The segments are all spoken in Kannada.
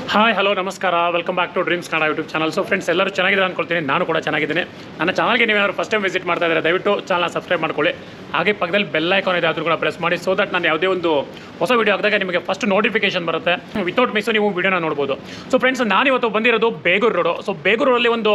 ಹಾಯ್ ಹಲೋ ನಮಸ್ಕಾರ welcome back to dreams Kannada YouTube channel. So friends ಎಲ್ಲರೂ ಚೆನ್ನಾಗಿದೆ ಅಂದ್ಕೊಳ್ತೀನಿ, ನಾನು ಕೂಡ ಚೆನ್ನಾಗಿದ್ದೀನಿ. ನನ್ನ ಚಾನಲ್ಗೆ ನೀವೇನಾದ್ರು ಫಸ್ಟ್ ಟೈಮ್ ವಿಸಿಟ್ ಮಾಡ್ತಾ ಇದ್ದಾರೆ ದಯವಿಟ್ಟು ಚಾನಲ್ನ ಸಬ್ಸ್ಕ್ರೈಬ್ ಮಾಡ್ಕೊಳ್ಳಿ. ಹಾಗೆ ಪಕ್ಕದಲ್ಲಿ ಬೆಲ್ ಐಕಾನ್ ಇದೆ, ಅದ್ರ ಕೂಡ ಪ್ರೆಸ್ ಮಾಡಿ, ಸೊ ದಟ್ ನಾನು ಯಾವುದೇ ಒಂದು ಹೊಸ ವೀಡಿಯೋ ಹಾಕಿದಾಗ ನಿಮಗೆ ಫಸ್ಟ್ ನೋಟಿಫಿಕೇಶನ್ ಬರುತ್ತೆ. ವಿತೌಟ್ ಮಿಸ್ ನೀವು ವೀಡಿಯೋನ ನೋಡ್ಬೋದು. ಸೊ ಫ್ರೆಂಡ್ಸ್ ನಾನಿವತ್ತು ಬಂದಿರೋದು ಬೇಗೂರು ರೋಡು. ಸೊ ಬೇಗೂರು ರೋಡಲ್ಲಿ ಒಂದು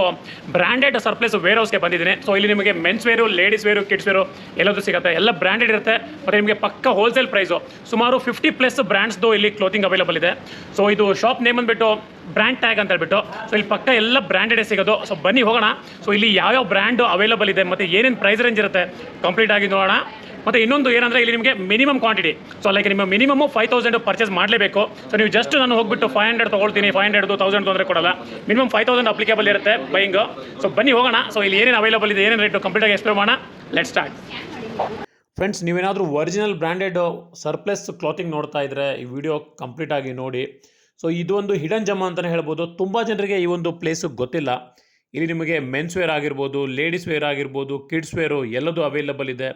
ಬ್ರ್ಯಾಂಡೆಡ್ ಸರ್ಪ್ಲಸ್ ವೇರ್ ಹೌಸ್ಗೆ ಬಂದಿದ್ದೀನಿ. ಸೊ ಇಲ್ಲಿ ನಿಮಗೆ men's wear, ladies wear, kids wear ಎಲ್ಲದೂ ಸಿಗುತ್ತೆ. ಎಲ್ಲ ಬ್ರ್ಯಾಂಡೆಡ್ ಇರುತ್ತೆ ಮತ್ತು ನಿಮಗೆ ಪಕ್ಕ ಹೋಲ್ಸೇಲ್ ಪ್ರೈಸು. ಸುಮಾರು 50+ ಬ್ರ್ಯಾಂಡ್ಸ್ದು ಇಲ್ಲಿ ಕ್ಲೋತಿಂಗ್ ಅವೈಲಬಲ್ ಇದೆ. ಸೊ ಇದು ಶಾಪ್ ನೇಮ್ ಅಂದ್ಬಿಟ್ಟು ಬ್ರ್ಯಾಂಡ್ ಟ್ಯಾಗ್ ಅಂತ ಹೇಳ್ಬಿಟ್ಟು. ಸೊ ಇಲ್ಲಿ ಪಕ್ಕ ಎಲ್ಲ ಬ್ರ್ಯಾಂಡೆಡೇ ಸಿಗೋದು. ಸೊ ಬನ್ನಿ ಹೋಗೋಣ. ಸೊ ಇಲ್ಲಿ ಯಾವ್ಯಾವ ಬ್ರ್ಯಾಂಡು ಅವೈಲಬಲ್ ಇದೆ ಮತ್ತು ಏನೇನು ಪ್ರೈಸ್ ರೇಂಜ್ ಇರುತ್ತೆ ಕಂಪ್ಲೀಟ್ ಆಗಿ ನೋಡೋಣ. ಮತ್ತು ಇನ್ನೊಂದು ಏನಂದರೆ ಇಲ್ಲಿ ನಿಮಗೆ ಮಿನಿಮಮ್ ಕ್ವಾಂಟಿಟಿ, ಸೊ ಲೈಕ್ ನಿಮ್ಮ ಮಿನಿಮಮ್ 5000 ಪರ್ಚೇಸ್ ಮಾಡಲೇಬೇಕು. ಸೊ ನೀವು ಜಸ್ಟ್ ನಾನು ಹೋಗ್ಬಿಟ್ಟು 500 ತೊಗೊಳ್ತೀನಿ, 500 1000 ತೊಂದರೆ ಕೊಡಲ್ಲ. ಮಿನಿಮಮ್ 5000 ಅಪ್ಲಿಕೇಬಲ್ ಇರುತ್ತೆ ಬೈಯಿಂಗು. ಸೊ ಬನ್ನಿ ಹೋಗೋಣ. ಸೊ ಇಲ್ಲಿ ಏನೇನು ಅವೈಲಬಲ್ ಇದೆ, ಏನೇನು ರೇಟು ಕಂಪ್ಲೀಟಾಗಿ ಎಕ್ಸ್ಪ್ಲೇನ್ ಮಾಡೋಣ. Let start. ಫ್ರೆಂಡ್ಸ್ ನೀವೇನಾದರೂ ಒರಿಜಿನಲ್ ಬ್ರ್ಯಾಂಡೆಡ್ ಸರ್ಪ್ಲಸ್ ಕ್ಲಾತಿಂಗ್ ನೋಡ್ತಾ ಇದ್ದರೆ ಈ ವಿಡಿಯೋ ಕಂಪ್ಲೀಟಾಗಿ ನೋಡಿ. ಸೊ ಇದು ಒಂದು ಹಿಡನ್ ಜಮ್ ಅಂತಲೇ ಹೇಳ್ಬೋದು. ತುಂಬ ಜನರಿಗೆ ಈ ಒಂದು ಪ್ಲೇಸು ಗೊತ್ತಿಲ್ಲ. ಇಲ್ಲಿ ನಿಮಗೆ ಮೆನ್ಸ್ ವೇರ್ ಆಗಿರ್ಬೋದು, ಲೇಡೀಸ್ ವೇರ್ ಆಗಿರ್ಬೋದು, ಕಿಡ್ಸ್ ವೇರು ಎಲ್ಲದೂ ಅವೈಲಬಲ್ ಇದೆ.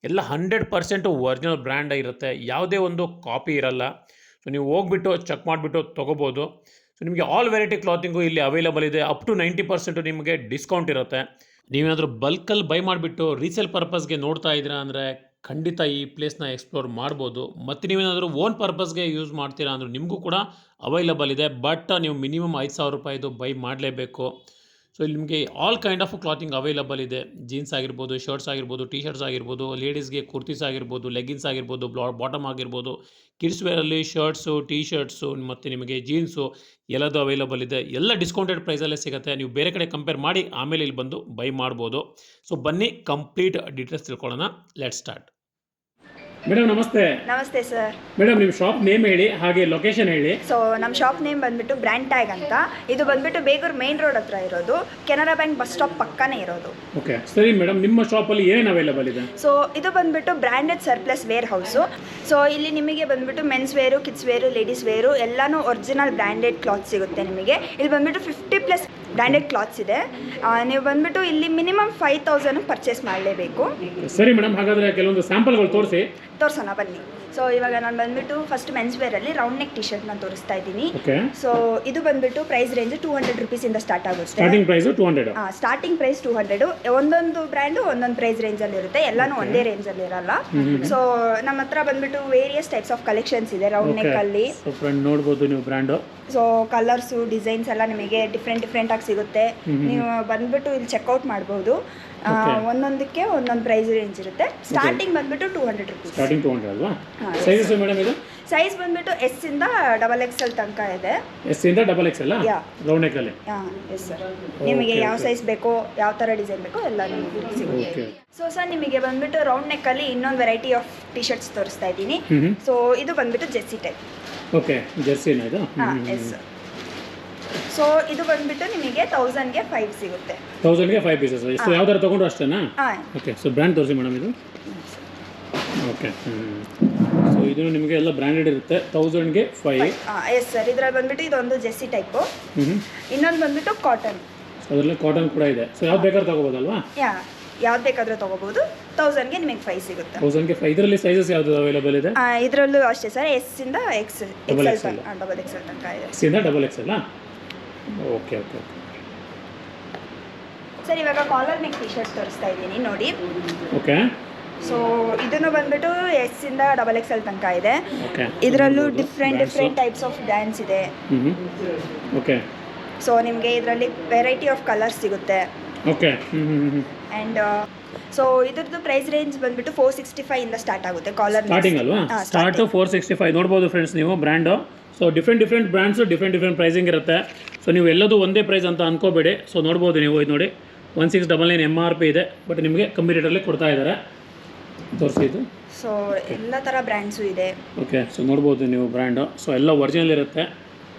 ಎಲ್ಲ 100% ಒರಿಜಿನಲ್ ಬ್ರ್ಯಾಂಡ್ ಇರುತ್ತೆ, ಯಾವುದೇ ಒಂದು ಕಾಪಿ ಇರಲ್ಲ. ಸೊ ನೀವು ಹೋಗ್ಬಿಟ್ಟು ಚೆಕ್ ಮಾಡಿಬಿಟ್ಟು ತೊಗೋಬೋದು. ಸೊ ನಿಮಗೆ ಆಲ್ ವೆರೈಟಿ ಕ್ಲಾತಿಂಗು ಇಲ್ಲಿ ಅವೈಲಬಲ್ ಇದೆ. ಅಪ್ ಟು 90% ನಿಮಗೆ ಡಿಸ್ಕೌಂಟ್ ಇರುತ್ತೆ. ನೀವೇನಾದರೂ ಬಲ್ಕಲ್ಲಿ ಬೈ ಮಾಡಿಬಿಟ್ಟು ರೀಸೇಲ್ ಪರ್ಪಸ್ಗೆ ನೋಡ್ತಾ ಇದ್ದೀರಾ ಅಂದರೆ ಖಂಡಿತ ಈ ಪ್ಲೇಸ್ನ ಎಕ್ಸ್ಪ್ಲೋರ್ ಮಾಡ್ಬೋದು. ಮತ್ತು ನೀವೇನಾದರೂ ಓನ್ ಪರ್ಪಸ್ಗೆ ಯೂಸ್ ಮಾಡ್ತೀರಾ ಅಂದರೆ ನಿಮಗೂ ಕೂಡ ಅವೈಲಬಲ್ ಇದೆ. ಬಟ್ ನೀವು ಮಿನಿಮಮ್ 5000 ರೂಪಾಯಿದು ಬೈ ಮಾಡಲೇಬೇಕು. ಸೊ ಇಲ್ಲಿ ನಿಮಗೆ all kind of clothing available ಇದೆ. ಜೀನ್ಸ್ ಆಗಿರ್ಬೋದು, ಶರ್ಟ್ಸ್ ಆಗಿರ್ಬೋದು, ಟಿ ಶರ್ಟ್ಸ್ ಆಗಿರ್ಬೋದು, ಲೇಡೀಸ್ಗೆ ಕುರ್ತೀಸ್ ಆಗಿರ್ಬೋದು, ಲೆಗ್ಗಿನ್ಸ್ ಆಗಿರ್ಬೋದು, ಬಾಟಮ್ ಆಗಿರ್ಬೋದು, ಕಿಡ್ಸ್ ವೇರಲ್ಲಿ ಶರ್ಟ್ಸು, ಟಿ ಶರ್ಟ್ಸು ಮತ್ತು ನಿಮಗೆ ಜೀನ್ಸು ಎಲ್ಲದೂ ಅವೈಲಬಲ್ ಇದೆ. ಎಲ್ಲ ಡಿಸ್ಕೌಂಟೆಡ್ ಪ್ರೈಸಲ್ಲೇ ಸಿಗುತ್ತೆ. ನೀವು ಬೇರೆ ಕಡೆ ಕಂಪೇರ್ ಮಾಡಿ ಆಮೇಲೆ ಇಲ್ಲಿ ಬಂದು ಬೈ ಮಾಡ್ಬೋದು. ಸೊ ಬನ್ನಿ ಕಂಪ್ಲೀಟ್ ಡೀಟೇಲ್ಸ್ ತಿಳ್ಕೊಳ್ಳೋಣ. Let start. ಮೇಡಮ್ ನಮಸ್ತೆ. ನಮಸ್ತೆ ಸರ್. ಮೇಡಮ್ ನಿಮ್ಮ ಶಾಪ್ ನೇಮ್ ಹೇಳಿ, ಹಾಗೆ ಲೊಕೇಶನ್ ಹೇಳಿ. ಸೊ ನಮ್ಮ ಶಾಪ್ ನೇಮ್ ಬಂದ್ಬಿಟ್ಟು ಬ್ರ್ಯಾಂಡ್ ಟ್ಯಾಗ್ ಅಂತ. ಇದು ಬಂದ್ಬಿಟ್ಟು ಬೇಗೂರು ಮೇನ್ ರೋಡ್ ಹತ್ರ ಇರೋದು, ಕೆನರಾ ಬ್ಯಾಂಕ್ ಬಸ್ ಸ್ಟಾಪ್ ಪಕ್ಕನೇ ಇರೋದು. ಓಕೆ ಸರಿ ಮೇಡಮ್, ನಿಮ್ಮ ಶಾಪಲ್ಲಿ ಏನೇನು ಅವೈಲಬಲ್ ಇದೆ? ಸೊ ಇದು ಬಂದ್ಬಿಟ್ಟು branded surplus warehouse. So ಇಲ್ಲಿ ನಿಮಗೆ ಬಂದ್ಬಿಟ್ಟು men's wear, kids wear, ladies wear ಎಲ್ಲನೂ ಒರಿಜಿನಲ್ ಬ್ರ್ಯಾಂಡೆಡ್ ಕ್ಲಾತ್ ಸಿಗುತ್ತೆ ನಿಮಗೆ. ಇಲ್ಲಿ ಬಂದ್ಬಿಟ್ಟು 50+ ಬ್ರ್ಯಾಂಡೆಡ್ ಕ್ಲಾತ್ಸ್ ಇದೆ. ನೀವು ಬಂದ್ಬಿಟ್ಟು ಇಲ್ಲಿ ಮಿನಿಮಮ್ 5000 ಪರ್ಚೇಸ್ ಮಾಡಲೇಬೇಕು. ಸರಿ ಮೇಡಮ್, ಹಾಗಾದರೆ ಕೆಲವೊಂದು ಸ್ಯಾಂಪಲ್ಗಳು ತೋರಿಸೋಣ ಬನ್ನಿ. ಸೊ ಇವಾಗ ನಾನು ಬಂದ್ಬಿಟ್ಟು ಫಸ್ಟ್ ಮೆನ್ಸ್ ವೇರಲ್ಲಿ ರೌಂಡ್ ನೆಕ್ ಟಿ ಶರ್ಟ್ನ ತೋರಿಸ್ತಾ ಇದ್ದೀನಿ. ಸೊ ಇದು ಬಂದ್ಬಿಟ್ಟು ಪ್ರೈಸ್ ರೇಂಜ್ 200 ರೂಪೀಸಿಂದ ಸ್ಟಾರ್ಟ್ ಆಗುತ್ತೆ. Starting price 200. Starting price 200. ಒಂದೊಂದು ಬ್ರ್ಯಾಂಡು ಒಂದೊಂದು ಪ್ರೈಸ್ ರೇಂಜಲ್ಲಿ ಇರುತ್ತೆ, ಎಲ್ಲಾನು ಒಂದೇ ರೇಂಜಲ್ಲಿ ಇರಲ್ಲ. ಸೊ ನಮ್ಮ ಹತ್ರ ಬಂದ್ಬಿಟ್ಟು ವೇರಿಯಸ್ ಟೈಪ್ಸ್ ಆಫ್ ಕಲೆಕ್ಷನ್ಸ್ ಇದೆ ರೌಂಡ್ ನೆಕ್ ಅಲ್ಲಿ. ನೋಡ್ಬೋದು ನೀವು ಬ್ರ್ಯಾಂಡು. ಸೊ ಕಲರ್ಸು, ಡಿಸೈನ್ಸ್ ಎಲ್ಲ ನಿಮಗೆ ಡಿಫ್ರೆಂಟ್ ಆಗಿ ಸಿಗುತ್ತೆ. ನೀವು ಬಂದ್ಬಿಟ್ಟು ಇಲ್ಲಿ ಚೆಕ್ಔಟ್ ಮಾಡ್ಬೋದು. ಒಂದೊಂದಕ್ಕೆ ಒಂದೊಂದು ಪ್ರೈಸ್ ರೇಂಜ್ ಇರುತ್ತೆ. ಸ್ಟಾರ್ಟಿಂಗ್ ಬಂದ್ಬಿಟ್ಟು 200 ರೂಪೀಸ್. ಸ್ಟಾರ್ಟಿಂಗ್ 200 ಅಲ್ವಾ? ಸೈಜಸ್ ಮೇಡಮ್ ಇದು? ಸೈಜ್ ಬಂದ್ಬಿಟ್ಟು ಎಸ್ ಇಂದ XXL ತನಕ ಇದೆ. ಎಸ್ ಇಂದ XXL ರೌಂಡ್ ನೆಕ್ ಅಲ್ಲಿ? Yes sir. ನಿಮಗೆ ಯಾವ ಸೈಜ್ ಬೇಕೋ, ಯಾವ ಥರ ಡಿಸೈನ್ ಬೇಕೋ ಎಲ್ಲ ನಿಮಗೆ ಸಿಗುತ್ತೆ. ಸೊ ಸರ್ ನಿಮಗೆ ಬಂದ್ಬಿಟ್ಟು ರೌಂಡ್ ನೆಕ್ ಅಲ್ಲಿ ಇನ್ನೊಂದು ವೆರೈಟಿ ಆಫ್ ಟಿ ಶರ್ಟ್ಸ್ ತೋರಿಸ್ತಾ ಇದ್ದೀನಿ. ಸೊ ಇದು ಬಂದ್ಬಿಟ್ಟು ಜೆರ್ಸಿ ಟೈಪ್. ಓಕೆ, ಜೆರ್ಸಿನ ಇದು? ಎಸ್. ಸೊ ಇದು ಬಂದ್ಬಿಟ್ಟು ನಿಮಗೆ 1000ಗೆ 5 ಸಿಗುತ್ತೆ. 1000ಗೆ 5 ಪೀಸಸ್. ಸೊ ಯಾವ ಥರ ತೊಗೊಂಡ್ರು ಅಷ್ಟೇನಾ? ಓಕೆ. ಸೊ ಬ್ರ್ಯಾಂಡ್ ತೋರಿಸಿ ಮೇಡಮ್ ಇದು. ಓಕೆ. ಸೊ ಇದು ನಿಮಗೆ ಎಲ್ಲ ಬ್ರ್ಯಾಂಡೆಡ್ ಇರುತ್ತೆ. 1000ಗೆ 5. Yes sir. ಇದರಲ್ಲಿ ಬಂದ್ಬಿಟ್ಟು ಇದೊಂದು ಜೆರ್ಸಿ ಟೈಪು. ಇನ್ನೊಂದು ಬಂದ್ಬಿಟ್ಟು ಕಾಟನ್. ಅದರಲ್ಲಿ ಕಾಟನ್ ಕೂಡ ಇದೆ. ಸೊ ಯಾವ್ದು ಬೇಕಾದ್ರೂ ತಗೋಬೋದಲ್ವಾ? ಯಾವ್ದು ಬೇಕಾದರೂ ತೊಗೋಬೋದು. 1000ಗೆ ನಿಮಗೆ 5 ಸಿಗುತ್ತೆ. 1000ಗೆ 5. ಇದರಲ್ಲಿ ಸೈಜಸ್ ಯಾವುದು ಅವೈಲಬಲ್ ಇದೆ? ಇದರಲ್ಲೂ ಅಷ್ಟೇ ಸರ್. ಎಸ್ ಇಂದ XXL ತನಕ ಇದೆ. ಎಸ್ ಇಂದ XXL. ಓಕೆ ಓಕೆ ಸರ್ ಇವಾಗ ಕಾಲರ್ ನೆಕ್ ಟಿ ಶರ್ಟ್ ತೋರಿಸ್ತಾ ಇದ್ದೀನಿ ನೋಡಿ. ಓಕೆ. ಸೊ ಇದನ್ನು ಬಂದ್ಬಿಟ್ಟು ಎಸ್ ಇಂದ XXL ತನಕ ಇದೆ. ಇದರಲ್ಲೂ ಡಿಫ್ರೆಂಟ್ ಟೈಪ್ಸ್ ಆಫ್ ಬ್ರ್ಯಾಂಡ್ಸ್ ಇದೆ. ಓಕೆ. ಸೊ ನಿಮಗೆ ಇದರಲ್ಲಿ ವೆರೈಟಿ ಆಫ್ ಕಲರ್ಸ್ ಸಿಗುತ್ತೆ. ಓಕೆ. ಆ್ಯಂಡ್ ಸೊ ಇದ್ರದ್ದು ಪ್ರೈಸ್ ರೇಂಜ್ ಬಂದ್ಬಿಟ್ಟು 465 ಇಂದ ಸ್ಟಾರ್ಟ್ ಆಗುತ್ತೆ. ಕಾಲರ್ ಸ್ಟಾರ್ಟಿಂಗ್ ಅಲ್ವಾ? ಸ್ಟಾರ್ಟು 465 ನೋಡ್ಬೋದು ಫ್ರೆಂಡ್ಸ್ ನೀವು brand. So different brands different pricing ಇರುತ್ತೆ. ಸೊ ನೀವು ಎಲ್ಲದೂ ಒಂದೇ ಪ್ರೈಸ್ ಅಂತ ಅನ್ಕೋಬೇಡಿ. ಸೊ ನೋಡ್ಬೋದು ನೀವು, ಇದು ನೋಡಿ 1699 MRP ಇದೆ. ಬಟ್ ನಿಮಗೆ ಕಮ್ಮಿ ರೇಟಲ್ಲಿ ಕೊಡ್ತಾ ಇದ್ದಾರೆ. ತೋರಿಸಿ ಇದು. ಸೊ ಎಲ್ಲ ಥರ ಬ್ರ್ಯಾಂಡ್ಸು ಇದೆ. ಓಕೆ. ಸೊ ನೋಡ್ಬೋದು ನೀವು ಬ್ರ್ಯಾಂಡು. ಸೊ ಎಲ್ಲ ಒರಿಜಿನಲ್ ಇರುತ್ತೆ.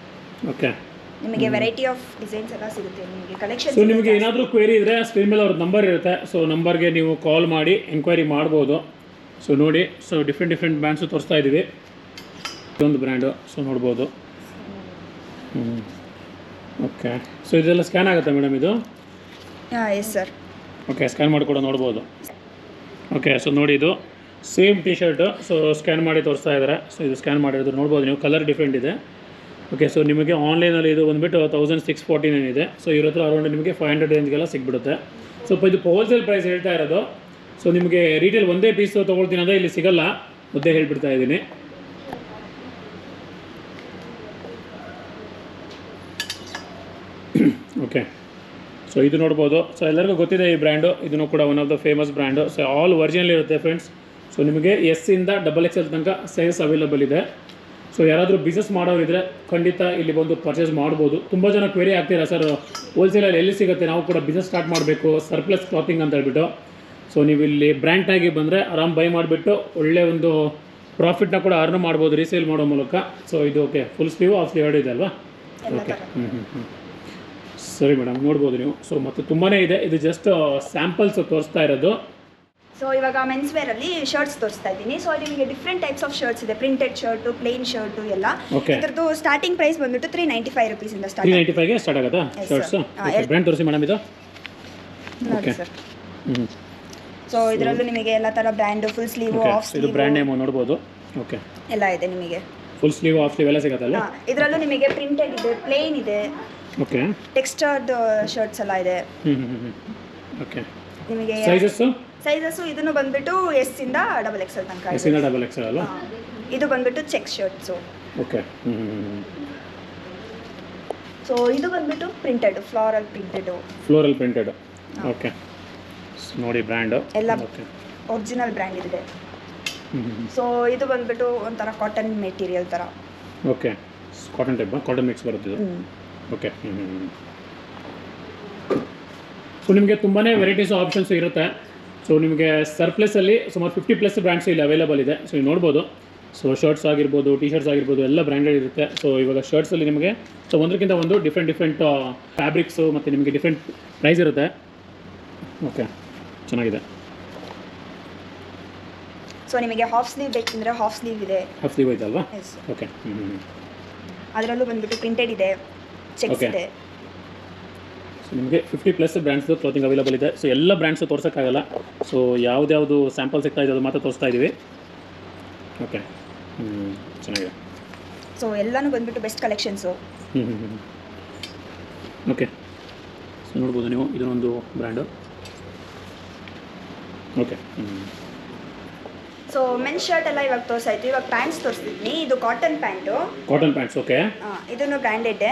ಓಕೆ. ನಿಮಗೆ ವೆರೈಟಿ ಆಫ್ ಡಿಸೈನ್ಸ್ ಎಲ್ಲ ಸಿಗುತ್ತೆ ನಿಮಗೆ ಕಲೆಕ್ಷನ್. ಸೊ ನಿಮಗೆ ಏನಾದರೂ ಕ್ವೇರಿ ಇದ್ದರೆ ಸ್ಕ್ರೀನ್ ಮೇಲೆ ಅವ್ರ ನಂಬರ್ ಇರುತ್ತೆ. ಸೊ ನಂಬರ್ಗೆ ನೀವು ಕಾಲ್ ಮಾಡಿ ಎಂಕ್ವೈರಿ ಮಾಡ್ಬೋದು. ಸೊ ನೋಡಿ, ಸೊ ಡಿಫ್ರೆಂಟ್ ಬ್ರ್ಯಾಂಡ್ಸು ತೋರಿಸ್ತಾ ಇದ್ದೀವಿ. ಇದೊಂದು ಬ್ರ್ಯಾಂಡು. ಸೊ ನೋಡ್ಬೋದು. ಓಕೆ. ಸೊ ಇದೆಲ್ಲ ಸ್ಕ್ಯಾನ್ ಆಗುತ್ತೆ ಮೇಡಮ್ ಇದು? Yes sir. ಓಕೆ, ಸ್ಕ್ಯಾನ್ ಮಾಡಿ ಕೂಡ ನೋಡ್ಬೋದು. ಓಕೆ. ಸೊ ನೋಡಿ ಇದು same T shirt. So scan ಮಾಡಿ ತೋರಿಸ್ತಾ ಇದ್ದಾರೆ. ಸೊ ಇದು ಸ್ಕ್ಯಾನ್ ಮಾಡಿರೋದು ನೋಡ್ಬೋದು ನೀವು. ಕಲರ್ ಡಿಫ್ರೆಂಟ್ ಇದೆ. ಓಕೆ, ಸೊ ನಿಮಗೆ ಆನ್ಲೈನಲ್ಲಿ ಇದು ಬಂದುಬಿಟ್ಟು 1649 ಇದೆ. ಸೊ ಇವ್ರ ಹತ್ರ ಅರೌಂಡ್ ನಿಮಗೆ 500 ರೇಂಜ್ಗೆಲ್ಲ ಸಿಗ್ಬಿಡುತ್ತೆ. ಸ್ವಲ್ಪ ಇದು ಹೋಲ್ಸೇಲ್ ಪ್ರೈಸ್ ಹೇಳ್ತಾ ಇರೋದು. ಸೊ ನಿಮಗೆ ರೀಟೇಲ್ ಒಂದೇ ಪೀಸ್ ತೊಗೊಳ್ತೀನಿ ಅಂದರೆ ಇಲ್ಲಿ ಸಿಗಲ್ಲ, ಮುದ್ದೆ ಹೇಳ್ಬಿಡ್ತಾ ಇದ್ದೀನಿ. ಓಕೆ, ಸೊ ಇದು ನೋಡ್ಬೋದು. ಸೊ ಎಲ್ಲರಿಗೂ ಗೊತ್ತಿದೆ ಈ ಬ್ರ್ಯಾಂಡು, ಇದನ್ನು ಕೂಡ one of the famous brand. So all original ಇರುತ್ತೆ ಫ್ರೆಂಡ್ಸ್. ಸೊ ನಿಮಗೆ ಎಸ್ಸಿಂದ XXL ತನಕ ಸೈಜ್ ಅವೈಲಬಲ್ ಇದೆ. ಸೊ ಯಾರಾದರೂ ಬಿಸ್ನೆಸ್ ಮಾಡೋರಿದ್ರೆ ಖಂಡಿತ ಇಲ್ಲಿ ಬಂದು ಪರ್ಚೇಸ್ ಮಾಡ್ಬೋದು. ತುಂಬ ಜನ ಕ್ವೆರಿ ಆಗ್ತೀರಾ, ಸರ್ ಹೋಲ್ಸೇಲಲ್ಲಿ ಎಲ್ಲಿ ಸಿಗುತ್ತೆ, ನಾವು ಕೂಡ ಬಿಸ್ನೆಸ್ ಸ್ಟಾರ್ಟ್ ಮಾಡಬೇಕು ಸರ್ಪ್ಲಸ್ ಕ್ಲಾತಿಂಗ್ ಅಂತ ಹೇಳ್ಬಿಟ್ಟು. ಸೊ ನೀವು ಇಲ್ಲಿ ಬ್ರ್ಯಾಂಡ್ನಾಗಿ ಬಂದರೆ ಆರಾಮ್ ಬೈ ಮಾಡಿಬಿಟ್ಟು ಒಳ್ಳೆ ಒಂದು ಪ್ರಾಫಿಟ್ನ ಕೂಡ ಅರ್ನ್ ಮಾಡ್ಬೋದು ರೀಸೇಲ್ ಮಾಡೋ ಮೂಲಕ. ಸೊ ಇದು okay, full sleeve half sleeve ಎರಡು ಇದೆ ಅಲ್ವಾ? ಓಕೆ, ಸರಿ ಮೇಡಮ್, ನೋಡ್ಬೋದು ನೀವು. ಸೊ ಮತ್ತು ತುಂಬಾ ಇದೆ, ಇದು ಜಸ್ಟ್ ಸ್ಯಾಂಪಲ್ಸ್ ತೋರಿಸ್ತಾ ಇರೋದು. ಸೊ ಇವಾಗ ಮೆನ್ಸ್ ವೇರಲ್ಲಿ ಶರ್ಟ್ಸ್ ತೋರಿಸ್ತಾ ಇದ್ದೀನಿ. ಸೊ ನಿಮಗೆ ಡಿಫ್ರೆಂಟ್ ಟೈಪ್ಸ್ ಆಫ್ ಶರ್ಟ್ಸ್ ಇದೆ, ಪ್ರಿಂಟೆಡ್ ಶರ್ಟು, ಪ್ಲೇನ್ ಶರ್ಟು ಎಲ್ಲ. ಇದ್ರದ್ದು ಸ್ಟಾರ್ಟಿಂಗ್ ಪ್ರೈಸ್ ಬಂದ್ಬಿಟ್ಟು 395 ರುಪೀಸಿಂದ ಸ್ಟಾರ್ಟ್. 395ಗೆ ಸ್ಟಾರ್ಟ್ ಆಗುತ್ತಾ ಶರ್ಟ್ಸ್? ಬ್ರ್ಯಾಂಡ್ ತೋರಿಸಿ ಮೇಡಮ್ ಇದು. ಓಕೆ, ಸೊ ಇದರಲ್ಲೂ ನಿಮಗೆ ಎಲ್ಲ ಥರ brand, full sleeve, half sleeve, ಇದು ಬ್ರ್ಯಾಂಡ್ ನೇಮ್ ನೋಡ್ಬೋದು. ಓಕೆ, ಎಲ್ಲ ಇದೆ ನಿಮಗೆ. ಫುಲ್ ಸ್ಲೀವ್, ಆಫ್ ಸ್ಲೀವ್ ಎಲ್ಲ ಸಿಗುತ್ತಲ್ಲ? ಇದರಲ್ಲೂ ನಿಮಗೆ ಪ್ರಿಂಟೆಡ್ ಇದೆ, ಪ್ಲೇನ್ ಇದೆ, ಓಕೆ, ಟೆಕ್ಸ್ಚರ್ಡ್ ಶರ್ಟ್ಸ್ ಎಲ್ಲ ಇದೆ. ಓಕೆ, ನಿಮಗೆ ಸೈಜಸ್ಸು ಇದನ್ನು ಬಂದ್ಬಿಟ್ಟು S ಇಂದ XXL ತನಕ ಇದೆ. S ಇಂದ XXL ಅಲ್ಲ? ಇದು ಬಂದ್ಬಿಟ್ಟು ಚೆಕ್ ಶರ್ಟ್ಸು. ಓಕೆ, ಸೊ ಇದು ಬಂದ್ಬಿಟ್ಟು ಪ್ರಿಂಟೆಡ್, ಫ್ಲೋರಲ್ ಪ್ರಿಂಟೆಡ್. ಓಕೆ, ನೋಡಿ ಬ್ರ್ಯಾಂಡು ಎಲ್ಲ ಒರಿಜಿನಲ್ ಬ್ರ್ಯಾಂಡ್ ಇದೆ. ಸೊ ಇದು ಬಂದ್ಬಿಟ್ಟು ಒಂಥರ ಕಾಟನ್ ಮೆಟೀರಿಯಲ್ ಥರ. Okay, cotton type, cotton mix ಬರುತ್ತೆ ಇದು. ಓಕೆ, ಸೊ ನಿಮಗೆ ತುಂಬಾ ವೆರೈಟೀಸ್ ಆಪ್ಷನ್ಸ್ ಇರುತ್ತೆ. ಸೊ ನಿಮಗೆ ಸರ್ಪ್ಲಸಲ್ಲಿ ಸುಮಾರು 50+ ಬ್ರ್ಯಾಂಡ್ಸ್ ಇಲ್ಲಿ ಅವೈಲೇಬಲ್ ಇದೆ. ಸೊ ನೀವು ನೋಡ್ಬೋದು. ಸೊ ಶರ್ಟ್ಸ್ ಆಗಿರ್ಬೋದು, ಟಿ ಶರ್ಟ್ಸ್ ಆಗಿರ್ಬೋದು, ಎಲ್ಲ ಬ್ರ್ಯಾಂಡೆಡ್ ಇರುತ್ತೆ. ಸೊ ಇವಾಗ ಶರ್ಟ್ಸಲ್ಲಿ ನಿಮಗೆ ಸೊ ಒಂದಕ್ಕಿಂತ ಒಂದು ಡಿಫ್ರೆಂಟ್ ಫ್ಯಾಬ್ರಿಕ್ಸು ಮತ್ತು ನಿಮಗೆ ಡಿಫ್ರೆಂಟ್ ಪ್ರೈಸ್ ಇರುತ್ತೆ. ಓಕೆ, ಚೆನ್ನಾಗಿದೆ. ಸೊ ನಿಮಗೆ ಹಾಫ್ ಸ್ಲೀವ್ ಬೇಕಂದರೆ ಹಾಫ್ ಸ್ಲೀವ್ ಇದೆ. ಹಾಫ್ ಸ್ಲೀವ್ ಐತೆ ಅಲ್ವಾ? ಓಕೆ, ಅದರಲ್ಲೂ ಬಂದ್ಬಿಟ್ಟು ಪ್ರಿಂಟೆಡ್ ಇದೆ, ಚೆಕ್ಸ್ ಇದೆ. ಸೊ ನಿಮಗೆ 50+ ಬ್ರ್ಯಾಂಡ್ಸ್ದು ಕ್ಲಾತಿಂಗ್ ಅವೈಲೇಬಲ್ ಇದೆ. ಸೊ ಎಲ್ಲ ಬ್ರ್ಯಾಂಡ್ಸು ತೋರ್ಸೋಕ್ಕಾಗಲ್ಲ. ಸೊ ಯಾವ್ದು ಸ್ಯಾಂಪಲ್ ಸಿಗ್ತಾ ಇದೆ ಅದು ಮಾತ್ರ ತೋರಿಸ್ತಾ ಇದ್ದೀವಿ. ಓಕೆ, ಚೆನ್ನಾಗಿದೆ. ಸೊ ಎಲ್ಲನೂ ಬಂದ್ಬಿಟ್ಟು ಬೆಸ್ಟ್ ಕಲೆಕ್ಷನ್ಸು. ಓಕೆ, ಸೊ ನೋಡ್ಬೋದು ನೀವು, ಇದನ್ನೊಂದು brand. Okay, so men shirt ಎಲ್ಲ ಇವಾಗ ತೋರಿಸಾಯ್ತು. ಇವಾಗ ಪ್ಯಾಂಟ್ಸ್ ತೋರಿಸ್ತಿದ್ದೀನಿ. ಇದು ಕಾಟನ್ ಪ್ಯಾಂಟ್ಸ್. ಓಕೆ, ಇದನ್ನು ಬ್ರ್ಯಾಂಡೆಡ್.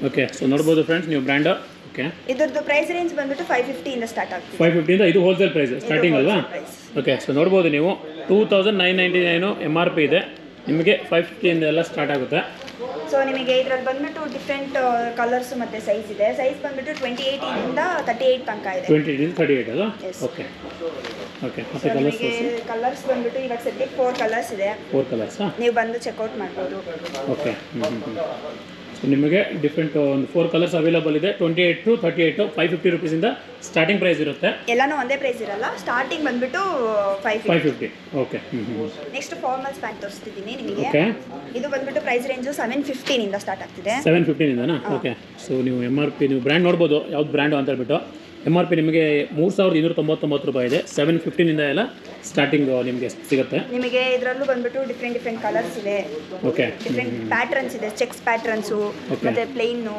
ಓಕೆ, ಸೊ ನೋಡ್ಬೋದು ಫ್ರೆಂಡ್ಸ್ ನೀವು ಬ್ರ್ಯಾಂಡು. ಓಕೆ, ಇದರದ್ದು ಪ್ರೈಸ್ ರೇಂಜ್ ಬಂದ್ಬಿಟ್ಟು 550 ಇಂದ ಸ್ಟಾರ್ಟ್ ಆಗ್ತದೆ. 550 ಇಂದ ಇದು ಹೋಲ್ಸೇಲ್ ಪ್ರೈಸ್ ಸ್ಟಾರ್ಟಿಂಗ್ ಅಲ್ವಾ? ಓಕೆ, ಸೊ ನೋಡ್ಬೋದು ನೀವು 2999 MRP ಇದೆ. ನಿಮಗೆ 550 ಇಂದ ಎಲ್ಲ ಸ್ಟಾರ್ಟ್ ಆಗುತ್ತೆ. ಸೊ ನಿಮಗೆ ಇದರಲ್ಲಿ ಬಂದ್ಬಿಟ್ಟು ಡಿಫ್ರೆಂಟ್ ಕಲರ್ಸ್ ಮತ್ತು ಸೈಜ್ ಇದೆ. ಸೈಜ್ ಬಂದ್ಬಿಟ್ಟು 28 ಇಂದ 38 ತನಕ ಇದೆ. 28 ಇಂದ 38 ಅಲ್ಲ? ಓಕೆ, ಓಕೆ, ಮತ್ತೆ ಕಲರ್ಸ್ ಬಂದ್ಬಿಟ್ಟು ಇವಾಗ ಸದ್ಯಕ್ಕೆ 4 ಕಲರ್ಸ್ ಇದೆ. 4 ಕಲರ್ಸಾ? ನೀವು ಬಂದು ಚೆಕ್ಔಟ್ ಮಾಡ್ಬೋದು. ಓಕೆ, ಸೊ ನಿಮಗೆ ಡಿಫ್ರೆಂಟ್ ಒಂದು 4 ಕಲರ್ಸ್ ಅವೈಲೇಬಲ್ ಇದೆ. 28 to 38 550 ರುಪೀಸಿಂದ ಸ್ಟಾರ್ಟಿಂಗ್ ಪ್ರೈಸ್ ಇರುತ್ತೆ. ಎಲ್ಲನೂ ಒಂದೇ ಪ್ರೈಸ್ ಇರಲ್ಲ. ಸ್ಟಾರ್ಟಿಂಗ್ ಬಂದ್ಬಿಟ್ಟು 550. ಓಕೆ, ನೆಕ್ಸ್ಟ್ ಫಾರ್ಮಲ್ಸ್ ಪ್ಯಾಂಟ್ ತೋರಿಸ್ತಿದ್ದೀನಿ ನಿಮಗೆ. ಓಕೆ, ಇದು ಬಂದ್ಬಿಟ್ಟು ಪ್ರೈಸ್ ರೇಂಜು 715 ಇಂದ ಸ್ಟಾರ್ಟ್ ಆಗ್ತಿದೆ. 715 ಇಂದನಾ? ಓಕೆ, ಸೊ ನೀವು MRP ನೀವು ಬ್ರ್ಯಾಂಡ್ ನೋಡ್ಬೋದು ಯಾವ್ದು ಬ್ರ್ಯಾಂಡು ಅಂತ ಹೇಳ್ಬಿಟ್ಟು. MRP ನಿಮಗೆ 3299 ರೂಪಾಯಿ ಇದೆ. 715 ಇಂದ ಎಲ್ಲ ಸ್ಟಾರ್ಟಿಂಗ್ ನಿಮಗೆ ಸಿಗುತ್ತೆ. ನಿಮಗೆ ಇದರಲ್ಲೂ ಬಂದ್ಬಿಟ್ಟು ಡಿಫ್ರೆಂಟ್ ಕಲರ್ಸ್ ಇದೆ. ಓಕೆ, ಡಿಫ್ರೆಂಟ್ ಪ್ಯಾಟರ್ನ್ಸ್ ಇದೆ. ಚೆಕ್ಸ್ ಪ್ಯಾಟರ್ನ್ಸು ಮತ್ತು ಪ್ಲೇನು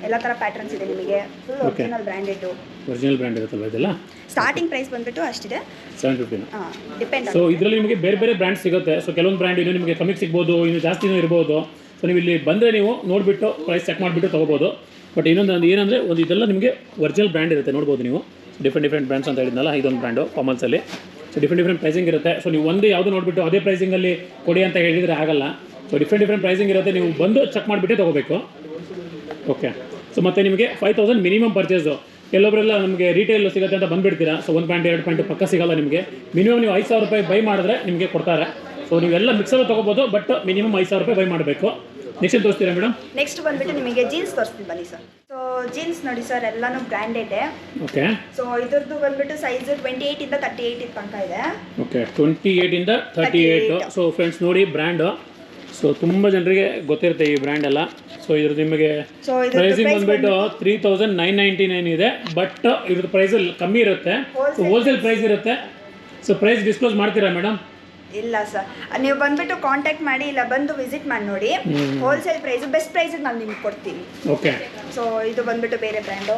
ಎಲ್ಲ ಥರ ಪ್ಯಾಟರ್ನ್ಸ್ ಇದೆ ನಿಮಗೆ. ಫುಲ್ ಒರಿಜಿನಲ್ ಬ್ರ್ಯಾಂಡ್ ಇರುತ್ತಲ್ವ ಇದೆಲ್ಲ? ಸ್ಟಾರ್ಟಿಂಗ್ ಪ್ರೈಸ್ ಬಂದ್ಬಿಟ್ಟು ಅಷ್ಟಿದೆ, 715. ಡಿಪೆಂಡ್. ಸೊ ಇದರಲ್ಲಿ ನಿಮಗೆ ಬೇರೆ ಬೇರೆ ಬ್ರ್ಯಾಂಡ್ ಸಿಗುತ್ತೆ. ಸೊ ಕೆಲವೊಂದು ಬ್ರ್ಯಾಂಡ್ ಇನ್ನೂ ನಿಮಗೆ ಕಮ್ಮಿಗೆ ಸಿಗ್ಬೋದು, ಇನ್ನು ಜಾಸ್ತಿನೂ ಇರ್ಬೋದು. ಸೊ ನೀವು ಇಲ್ಲಿ ಬಂದರೆ ನೀವು ನೋಡಿಬಿಟ್ಟು ಪ್ರೈಸ್ ಚೆಕ್ ಮಾಡಿಬಿಟ್ಟು ತೊಗೋಬೋದು. ಬಟ್ ಇನ್ನೊಂದು ಏನಂದರೆ ಒಂದು ಇದೆಲ್ಲ ನಿಮಗೆ ಒರಿಜಿನಲ್ ಬ್ರ್ಯಾಂಡ್ ಇರುತ್ತೆ. ನೋಡ್ಬೋದು ನೀವು ಡಿಫ್ರೆಂಟ್ ಬ್ರ್ಯಾಂಡ್ಸ್ ಅಂತ ಹೇಳಿದ್ನಲ್ಲ, ಇದೊಂದು ಬ್ರ್ಯಾಂಡು ಫಾರ್ಮಲ್ಸಲ್ಲಿ. ಸೊ ಡಿಫ್ರೆಂಟ್ ಪ್ರೈಸಿಂಗ್ ಇರುತ್ತೆ. ಸೊ ನೀವು ಒಂದು ಯಾವುದು ನೋಡಿಬಿಟ್ಟು ಅದೇ ಪ್ರೈಸಿಂಗಲ್ಲಿ ಕೊಡಿ ಅಂತ ಹೇಳಿದರೆ ಆಗಲ್ಲ. ಸೊ ಡಿಫ್ರೆಂಟ್ ಪ್ರೈಸಿಂಗ್ ಇರುತ್ತೆ. ನೀವು ಬಂದು ಚೆಕ್ ಮಾಡಿಬಿಟ್ಟೇ ತೊಗೋಬೇಕು. ಓಕೆ, ಸೊ ಮತ್ತು ನಿಮಗೆ 5000 ಮಿನಿಮಮ್ ಪರ್ಚೇಸು. ಕೆಲವೊಬ್ಬರೆಲ್ಲ ನಮಗೆ ರಿಟೇಲ್ ಸಿಗುತ್ತೆ ಅಂತ ಬಂದುಬಿಡ್ತೀರಾ. ಸೊ 1 ಪ್ಯಾಂಟ್ 2 ಪ್ಯಾಂಟ್ ಪಕ್ಕ ಸಿಗಲ್ಲ ನಿಮಗೆ. ಮಿನಿಮಮ್ ನೀವು 5000 ರೂಪಾಯಿ ಬೈ ಮಾಡಿದ್ರೆ ನಿಮಗೆ ಕೊಡ್ತಾರೆ. ಸೊ ನೀವೆಲ್ಲ ಮಿಕ್ಸಲ್ಲಿ ತೊಗೋಬೋದು, ಬಟ್ ಮಿನಿಮಮ್ 5000 ರೂಪಾಯಿ ಬೈ ಮಾಡಬೇಕು. Next ತೋರಿಸ್ತೀರಾ madam? ನೆಕ್ಸ್ಟ್ ಬಂದ್ಬಿಟ್ಟು ನಿಮಗೆ ಜೀನ್ಸ್ ತೋರಿಸ್ತೀನಿ ಬನ್ನಿ ಸರ್. ಸೊ ಜೀನ್ಸ್ ನೋಡಿ ಸರ್, ಎಲ್ಲನೂ ಬ್ರ್ಯಾಂಡೆಡ್. ಓಕೆ, ಸೊ ಇದ್ರದ್ದು ಬಂದ್ಬಿಟ್ಟು ಸೈಜ್ 28 ಇಂದ 38 ತನಕ ಇದೆ. ಓಕೆ, 28 ಇಂದ 38. ಸೊ ಫ್ರೆಂಡ್ಸ್ ನೋಡಿ ಬ್ರ್ಯಾಂಡು. ಸೊ ತುಂಬ ಜನರಿಗೆ ಗೊತ್ತಿರುತ್ತೆ ಈ ಬ್ರ್ಯಾಂಡ್ ಎಲ್ಲ. ಸೊ ಇದ್ರದ್ದು ನಿಮಗೆ ಪ್ರೈಸಿಂಗ್ ಬಂದ್ಬಿಟ್ಟು 3999 ಇದೆ. ಬಟ್ ಇದ್ರದ್ದು ಪ್ರೈಸ್ ಕಮ್ಮಿ ಇರುತ್ತೆ. ಸೊ ಹೋಲ್ಸೇಲ್ ಪ್ರೈಸ್ ಇರುತ್ತೆ. ಸೊ ಪ್ರೈಸ್ ಡಿಸ್ಕ್ಲೋಸ್ ಮಾಡ್ತೀರಾ ಮೇಡಮ್? ಇಲ್ಲ ಸರ್, ನೀವು ಬಂದ್ಬಿಟ್ಟು ಕಾಂಟ್ಯಾಕ್ಟ್ ಮಾಡಿ, ಇಲ್ಲ ಬಂದು ವಿಸಿಟ್ ಮಾಡಿ ನೋಡಿ. ಹೋಲ್ಸೇಲ್ ಪ್ರೈಸು ಬೆಸ್ಟ್ ಪ್ರೈಸಿಗೆ ನಾನು ನಿಮ್ಗೆ ಕೊಡ್ತೀನಿ. ಓಕೆ. ಸೊ ಇದು ಬಂದ್ಬಿಟ್ಟು ಬೇರೆ ಬ್ರ್ಯಾಂಡು.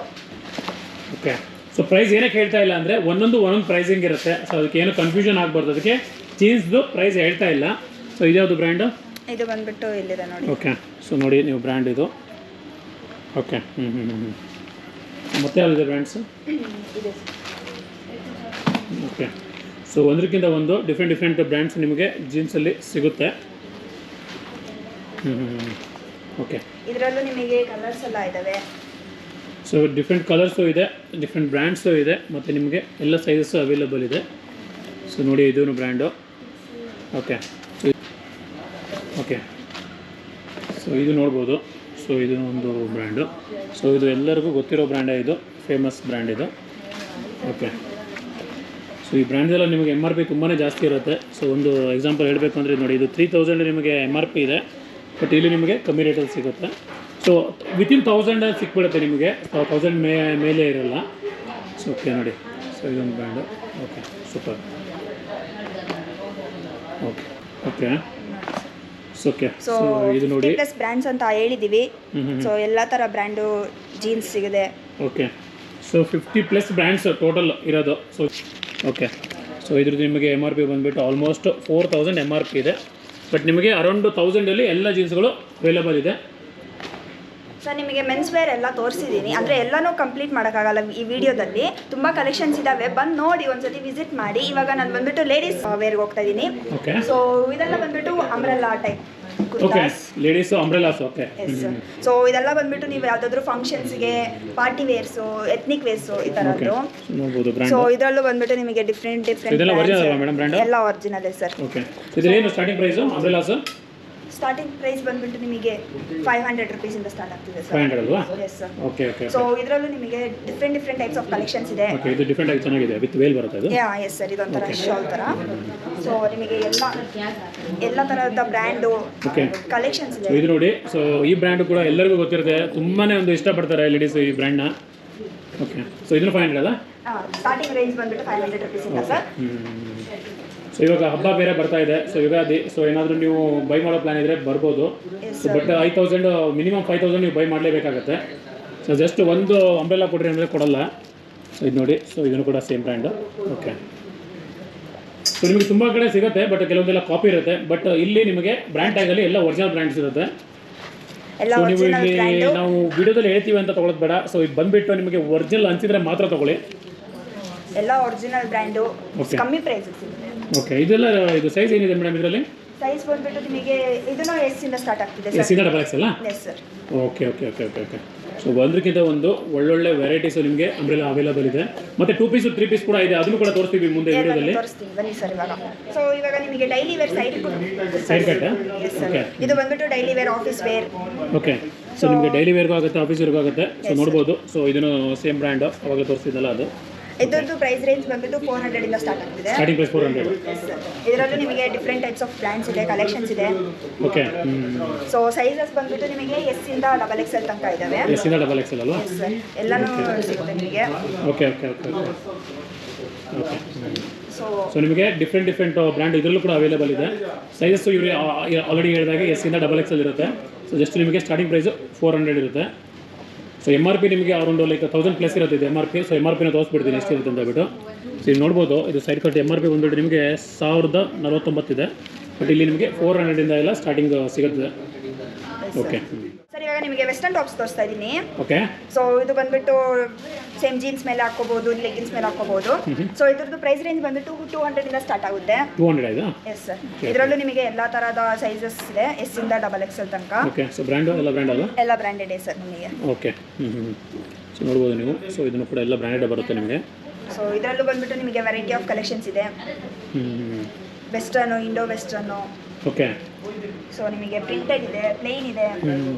ಓಕೆ. ಸೊ ಪ್ರೈಸ್ ಏನಕ್ಕೆ ಹೇಳ್ತಾ ಇಲ್ಲ ಅಂದರೆ ಒಂದೊಂದು ಪ್ರೈಸಿಂಗ್ ಇರುತ್ತೆ. ಸೊ ಅದಕ್ಕೆ ಏನು ಕನ್ಫ್ಯೂಷನ್ ಆಗ್ಬಾರ್ದು, ಅದಕ್ಕೆ ಜೀನ್ಸ್ದು ಪ್ರೈಸ್ ಹೇಳ್ತಾ ಇಲ್ಲ. ಸೊ ಇದ್ಯಾವುದು ಬ್ರ್ಯಾಂಡು? ಇದು ಬಂದ್ಬಿಟ್ಟು ಇಲ್ಲಿದೆ ನೋಡಿ. ಓಕೆ. ಸೊ ನೋಡಿ ನೀವು ಬ್ರ್ಯಾಂಡ್ ಇದು. ಓಕೆ. ಮತ್ತೆ ಯಾವ್ದಿದೆ ಬ್ರ್ಯಾಂಡ್ಸು? ಇದೆ. ಓಕೆ. ಸೊ ಒಂದಕ್ಕಿಂತ ಒಂದು ಡಿಫ್ರೆಂಟ್ ಬ್ರ್ಯಾಂಡ್ಸ್ ನಿಮಗೆ ಜೀನ್ಸಲ್ಲಿ ಸಿಗುತ್ತೆ. ಓಕೆ. ಇದರಲ್ಲೂ ನಿಮಗೆ ಕಲರ್ಸ್ ಎಲ್ಲ ಇದ್ದಾವೆ. ಸೊ ಡಿಫ್ರೆಂಟ್ ಕಲರ್ಸು ಇದೆ, ಡಿಫ್ರೆಂಟ್ ಬ್ರ್ಯಾಂಡ್ಸು ಇದೆ, ಮತ್ತು ನಿಮಗೆ ಎಲ್ಲ ಸೈಜಸ್ಸು ಅವೈಲೇಬಲ್ ಇದೆ. ಸೊ ನೋಡಿ ಇದೂ ಬ್ರ್ಯಾಂಡು. ಓಕೆ. ಓಕೆ. ಸೊ ಇದು ನೋಡ್ಬೋದು. ಸೊ ಇದು ಒಂದು ಬ್ರ್ಯಾಂಡು. ಸೊ ಇದು ಎಲ್ಲರಿಗೂ ಗೊತ್ತಿರೋ ಬ್ರ್ಯಾಂಡೇ, ಇದು ಫೇಮಸ್ ಬ್ರ್ಯಾಂಡ್ ಇದು. ಓಕೆ. ಸೊ ಈ ಬ್ರ್ಯಾಂಡ್ಸೆಲ್ಲ ನಿಮಗೆ MRP ತುಂಬಾ ಜಾಸ್ತಿ ಇರುತ್ತೆ. ಸೊ ಒಂದು ಎಕ್ಸಾಂಪಲ್ ಹೇಳಬೇಕು ಅಂದರೆ ನೋಡಿ, ಇದು 3000 ನಿಮಗೆ MRP ಇದೆ, ಬಟ್ ಇಲ್ಲಿ ನಿಮಗೆ ಕಮ್ಮಿ ರೇಟಲ್ಲಿ ಸಿಗುತ್ತೆ. ಸೊ ವಿತಿನ್ 1000 ಸಿಕ್ಬಿಡುತ್ತೆ ನಿಮಗೆ, 1000 ಮೇಲೆ ಇರಲ್ಲ. ಸೊ ಓಕೆ ನೋಡಿ. ಸೊ ಇದೊಂದು brand. Okay, super. Okay. Okay. Okay. So ಇದು ನೋಡಿ ಪ್ಲಸ್ ಬ್ರ್ಯಾಂಡ್ಸ್ ಅಂತ ಹೇಳಿದ್ದೀವಿ. ಸೊ ಎಲ್ಲ ಥರ ಬ್ರ್ಯಾಂಡು ಜೀನ್ಸ್ ಸಿಗುತ್ತೆ. ಓಕೆ. ಸೊ 50+ ಬ್ರ್ಯಾಂಡ್ಸ್ ಟೋಟಲ್ ಇರೋದು. So okay. ಸೊ ಇದ್ರದ್ದು ನಿಮಗೆ MRP ಬಂದುಬಿಟ್ಟು ಆಲ್ಮೋಸ್ಟ್ 4000 MRP ಇದೆ, ಬಟ್ ನಿಮಗೆ ಅರೌಂಡ್ 1000 ಎಲ್ಲ ಜೀನ್ಸ್ಗಳು ಅವೈಲೇಬಲ್ ಇದೆ. ಸರ್ ನಿಮಗೆ ಮೆನ್ಸ್ ವೇರ್ ಎಲ್ಲ ತೋರಿಸಿದ್ದೀನಿ, ಅಂದರೆ ಎಲ್ಲನೂ ಕಂಪ್ಲೀಟ್ ಮಾಡೋಕ್ಕಾಗಲ್ಲ ಈ ವಿಡಿಯೋದಲ್ಲಿ. ತುಂಬ ಕಲೆಕ್ಷನ್ಸ್ ಇದ್ದಾವೆ, ಬಂದು ನೋಡಿ ಒಂದ್ಸತಿ ವಿಸಿಟ್ ಮಾಡಿ. ಇವಾಗ ನಾನು ಬಂದ್ಬಿಟ್ಟು ಲೇಡೀಸ್ ವೇರ್ಗೆ ಹೋಗ್ತಾ ಇದ್ದೀನಿ. ಓಕೆ. ಸೊ ಇದೆಲ್ಲ ಬಂದ್ಬಿಟ್ಟು umbrella type. Okay. Ladies umbrellas. Okay. So ಇದೆಲ್ಲ ಬಂದ್ಬಿಟ್ಟು ನೀವು ಯಾವುದಾದ್ರೂ ಫಂಕ್ಷನ್ಸ್ಗೆ, ಪಾರ್ಟಿ ವೇರ್ಸು, ಎತ್ನಿಕ್ ವೇರ್ಸು ಈ ಥರದ್ದು ನೋಡ್ಬೋದು. ಸೊ ಇದರಲ್ಲೂ ಬಂದ್ಬಿಟ್ಟು ನಿಮಗೆ ಡಿಫ್ರೆಂಟ್ ಇದೆಲ್ಲ ಒರಿಜಿನಲ್ ಅಲ್ವಾ ಮೇಡಮ್ ಬ್ರ್ಯಾಂಡ್? ಎಲ್ಲ ಒರಿಜಿನಲ್ ಸರ್. ಓಕೆ. ಇದೇನು starting price umbrellas? Starting price ಬಂದ್ಬಿಟ್ಟು ನಿಮಗೆ 500 ರೂಪೀಸಿಂದ ಸ್ಟಾರ್ಟ್ ಆಗ್ತಿದೆ ಸರ್. 500 ಅಲ್ವಾ? Yes sir. Okay. Okay. So ಇದರಲ್ಲೂ ನಿಮಗೆ ಡಿಫ್ರೆಂಟ್ ಟೈಪ್ಸ್ ಆಫ್ ಕಲೆಕ್ಷನ್ಸ್ ಇದೆ. ಓಕೆ. ಇದು ಡಿಫ್ರೆಂಟ್ ಆಗಿ ಚೆನ್ನಾಗಿದೆ, ವಿತ್ ವೇಲ್ ಬರುತ್ತೆ ಇದು. ಎಸ್ ಸರ್, ಇದೊಂಥರ ಶಾಲ್ ಥರ. ಸೊ ನಿಮಗೆ ಎಲ್ಲ ಥರದ ಬ್ರ್ಯಾಂಡು ಕಲೆಕ್ಷನ್ಸ್ ಇದೆ. ಇದು ನೋಡಿ. ಸೊ ಈ ಬ್ರ್ಯಾಂಡ್ ಕೂಡ ಎಲ್ಲರಿಗೂ ಗೊತ್ತಿರುತ್ತೆ, ತುಂಬಾ ಒಂದು ಇಷ್ಟಪಡ್ತಾರೆ ಲೇಡೀಸ್ ಈ ಬ್ರ್ಯಾಂಡ್ನ. ಓಕೆ. ಸೊ ಇದನ್ನು 500 ಅಲ್ಲ? ಸ್ಟಾರ್ಟಿಂಗ್ ರೇಂಜ್ ಬಂದ್ಬಿಟ್ಟು 500 ರೂಪೀಸಿಂದ ಸರ್. ಸೊ ಇವಾಗ ಹಬ್ಬ ಬೇರೆ ಬರ್ತಾ ಇದೆ, ಸೊ ಯುಗಾದಿ. ಸೊ ಏನಾದರೂ ನೀವು ಬೈ ಮಾಡೋ ಪ್ಲಾನ್ ಇದ್ದರೆ ಬರ್ಬೋದು. ಸೊ ಬಟ್ 5000 ಮಿನಿಮಮ್ 5000 ನೀವು ಬೈ ಮಾಡಲೇಬೇಕಾಗತ್ತೆ. ಸೊ ಜಸ್ಟ್ ಒಂದು ಅಂಬ್ರೆಲಾ ಕೊಡ್ರಿ ಅಂದರೆ ಕೊಡಲ್ಲ. ಸೊ ಇದು ನೋಡಿ. ಸೊ ಇದನ್ನು ಕೂಡ ಸೇಮ್ ಬ್ರ್ಯಾಂಡು. ಓಕೆ. ಸೊ ನಿಮಗೆ ತುಂಬ ಕಡೆ ಸಿಗುತ್ತೆ, ಬಟ್ ಕೆಲವೊಂದೆಲ್ಲ ಕಾಪಿ ಇರುತ್ತೆ. ಬಟ್ ಇಲ್ಲಿ ನಿಮಗೆ ಬ್ರ್ಯಾಂಡ್ ಟ್ಯಾಗಲ್ಲಿ ಎಲ್ಲ ಒರಿಜಿನಲ್ ಬ್ರ್ಯಾಂಡ್ಸ್ ಇರುತ್ತೆ. ಸೊ ನೀವು ಇಲ್ಲಿ ನಾವು ವಿಡಿಯೋದಲ್ಲಿ ಹೇಳ್ತೀವಿ ಅಂತ ತೊಗೊಳೋದು ಬೇಡ. ಸೊ ಇದು ಬಂದುಬಿಟ್ಟು ನಿಮಗೆ ಒರಿಜಿನಲ್ ಅನಿಸಿದ್ರೆ ಮಾತ್ರ ತೊಗೊಳ್ಳಿ. ಎಲ್ಲ ಒರಿಜಿನಲ್ ಬ್ರ್ಯಾಂಡು, ಕಮ್ಮಿ ಪ್ರೈಸ್ ಸಿಗುತ್ತೆ. ಓಕೆ. ಇದೆಲ್ಲ ಇದು ಸೈಜ್ ಏನಿದೆ ಮೇಡಮ್ ಇದರಲ್ಲಿ? ಸೈಜ್ ಬಂದ್ಬಿಟ್ಟು ನಿಮಗೆ ಇದನ್ನು S ಇಂದ ಸ್ಟಾರ್ಟ್ ಆಗ್ತಿದೆ ಸರ್. S ಇಂದ ಡಬಲ್ ಎಕ್ಸ್ ಅಲ್ಲ? S sir. Okay. Okay. Okay. Okay. Okay. So ಒಂದಕ್ಕಿಂತ ಒಂದು ಒಳ್ಳೊಳ್ಳೆ ವೆರೈಟೀಸು ನಿಮಗೆ ಅಂಬ್ರೆಲಾ ಅವೈಲೇಬಲ್ ಇದೆ. ಮತ್ತು 2 ಪೀಸು 3 ಪೀಸ್ ಕೂಡ ಇದೆ, ಅದನ್ನು ಕೂಡ ತೋರಿಸ್ತೀವಿ ಮುಂದೆ ವಿಡಿಯೋದಲ್ಲಿ. ತೋರಿಸ್ತೀನಿ ಬನ್ನಿ ಸರ್ ಇವಾಗ. ಸೊ ಇವಾಗ ನಿಮಗೆ daily wear side cut. Okay. ಇದು ಬಂದ್ಬಿಟ್ಟು daily wear, office wear. Okay. So ನಿಮಗೆ ಡೈಲಿ ವೇರ್ಗೂ ಆಗುತ್ತೆ, ಆಫೀಸ್ ವೇರ್ಗೂ ಆಗುತ್ತೆ. ಸೊ ನೋಡ್ಬೋದು. ಸೊ ಇದನ್ನು ಸೇಮ್ ಬ್ರ್ಯಾಂಡು ಅವಾಗಲೇ ತೋರಿಸಿದ್ದಲ್ಲ ಅದು. ಇದರದ್ದು ಪ್ರೈಸ್ ರೇಂಜ್ ಬಂದ್ಬಿಟ್ಟು 400 ಇಂದ ಸ್ಟಾರ್ಟ್ ಆಗ್ತಿದೆ. Starting price 400. ಇದರಲ್ಲೂ ನಿಮಗೆ ಡಿಫ್ರೆಂಟ್ ಟೈಪ್ಸ್ ಆಫ್ ಬ್ರ್ಯಾಂಡ್ಸ್ ಇದೆ, ಕಲೆಕ್ಷನ್ಸ್ ಇದೆ. ಓಕೆ. ಸೊ ಸೈಜಸ್ ಬಂದ್ಬಿಟ್ಟು ನಿಮಗೆ S ಇಂದ XXL ತನಕ ಇದಾವೆ. S ಇಂದ XXL ಅಲ್ವಾ? ಎಲ್ಲನೂ ಸಿಗುತ್ತೆ ನಿಮಗೆ. Okay. Okay. Okay. Okay. So ನಿಮಗೆ ಡಿಫ್ರೆಂಟ್ ಬ್ರ್ಯಾಂಡ್ ಇದರಲ್ಲೂ ಕೂಡ ಅವೈಲೇಬಲ್ ಇದೆ. ಸೈಜಸ್ಸು ಇವರು ಆಲ್ರೆಡಿ ಹೇಳಿದಾಗ S ಇಂದ XXL ಇರುತ್ತೆ. ಸೊ ಜಸ್ಟ್ ನಿಮಗೆ ಸ್ಟಾರ್ಟಿಂಗ್ ಪ್ರೈಸು 400 ಇರುತ್ತೆ. ಸೊ MRP ನಿಮಗೆ ಅರೌಂಡ್ ಲೈಕ್ 1000+ ಇರುತ್ತೆ ಇದು MRP. ಸೊ MRPನ ತೋರಿಸ್ಬಿಡ್ತೀನಿ ಎಷ್ಟಿರುತ್ತೆ ಅಂತ ಹೇಳ್ಬಿಟ್ಟು. ಸೊ ಇದು ನೋಡ್ಬೋದು. ಇದು ಸೈಡ್ ಕಟ್ MRP ಬಂದ್ಬಿಟ್ಟು ನಿಮಗೆ 1049 ಇದೆ, ಬಟ್ ಇಲ್ಲಿ ನಿಮಗೆ 400 ಇಂದ ಎಲ್ಲ ಸ್ಟಾರ್ಟಿಂಗ್ ಸಿಗುತ್ತೆ. ಓಕೆ. ಸರ್ ಇವಾಗ ನಿಮಗೆ ವೆಸ್ಟರ್ನ್ ಟಾಪ್ಸ್ ತೋರಿಸ್ತಾ ಇದ್ದೀನಿ. ಓಕೆ. ಸೊ ಇದು ಬಂದ್ಬಿಟ್ಟು ಸೇಮ್ ಜೀನ್ಸ್ ಮೇಲೆ ಹಾಕೋಬಹುದು, ಲೆಗಿನ್ಸ್ ಮೇಲೆ ಹಾಕೋಬಹುದು. ಸೊ ಇದ್ರದ್ದು ಪ್ರೈಸ್ ರೇಂಜ್ ಬಂದ್ಬಿಟ್ಟು 200 ಇಂದ ಸ್ಟಾರ್ಟ್ ಆಗುತ್ತೆ. 200 ಇದೆ? Yes sir. ಇದರಲ್ಲೂ ನಿಮಗೆ ಎಲ್ಲ ತರಹದ ಸೈಜಸ್ ಇದೆ, S ಇಂದ XXL ತನಕ. ಓಕೆ. ಸೊ ಬ್ರ್ಯಾಂಡು ಎಲ್ಲ ಬ್ರ್ಯಾಂಡ್ ಅಲ್ಲ? ಎಲ್ಲ ಬ್ರ್ಯಾಂಡೆಡ್ ಇದೆ ಸರ್ ನಿಮಗೆ. ಓಕೆ. ಸೊ ನೋಡ್ಬೋದು ನೀವು. ಸೊ ಇದನ್ನು ಕೂಡ ಎಲ್ಲ ಬ್ರ್ಯಾಂಡೆಡ್ ಬರುತ್ತೆ ನಿಮಗೆ. ಸೊ ಇದರಲ್ಲೂ ಬಂದ್ಬಿಟ್ಟು ನಿಮಗೆ ವೆರೈಟಿ ಆಫ್ ಕಲೆಕ್ಷನ್ಸ್ ಇದೆ. Western, Indo western. Okay. So ನಿಮಗೆ ಪ್ರಿಂಟೆಡ್ ಇದೆ, ಪ್ಲೇನ್ ಇದೆ.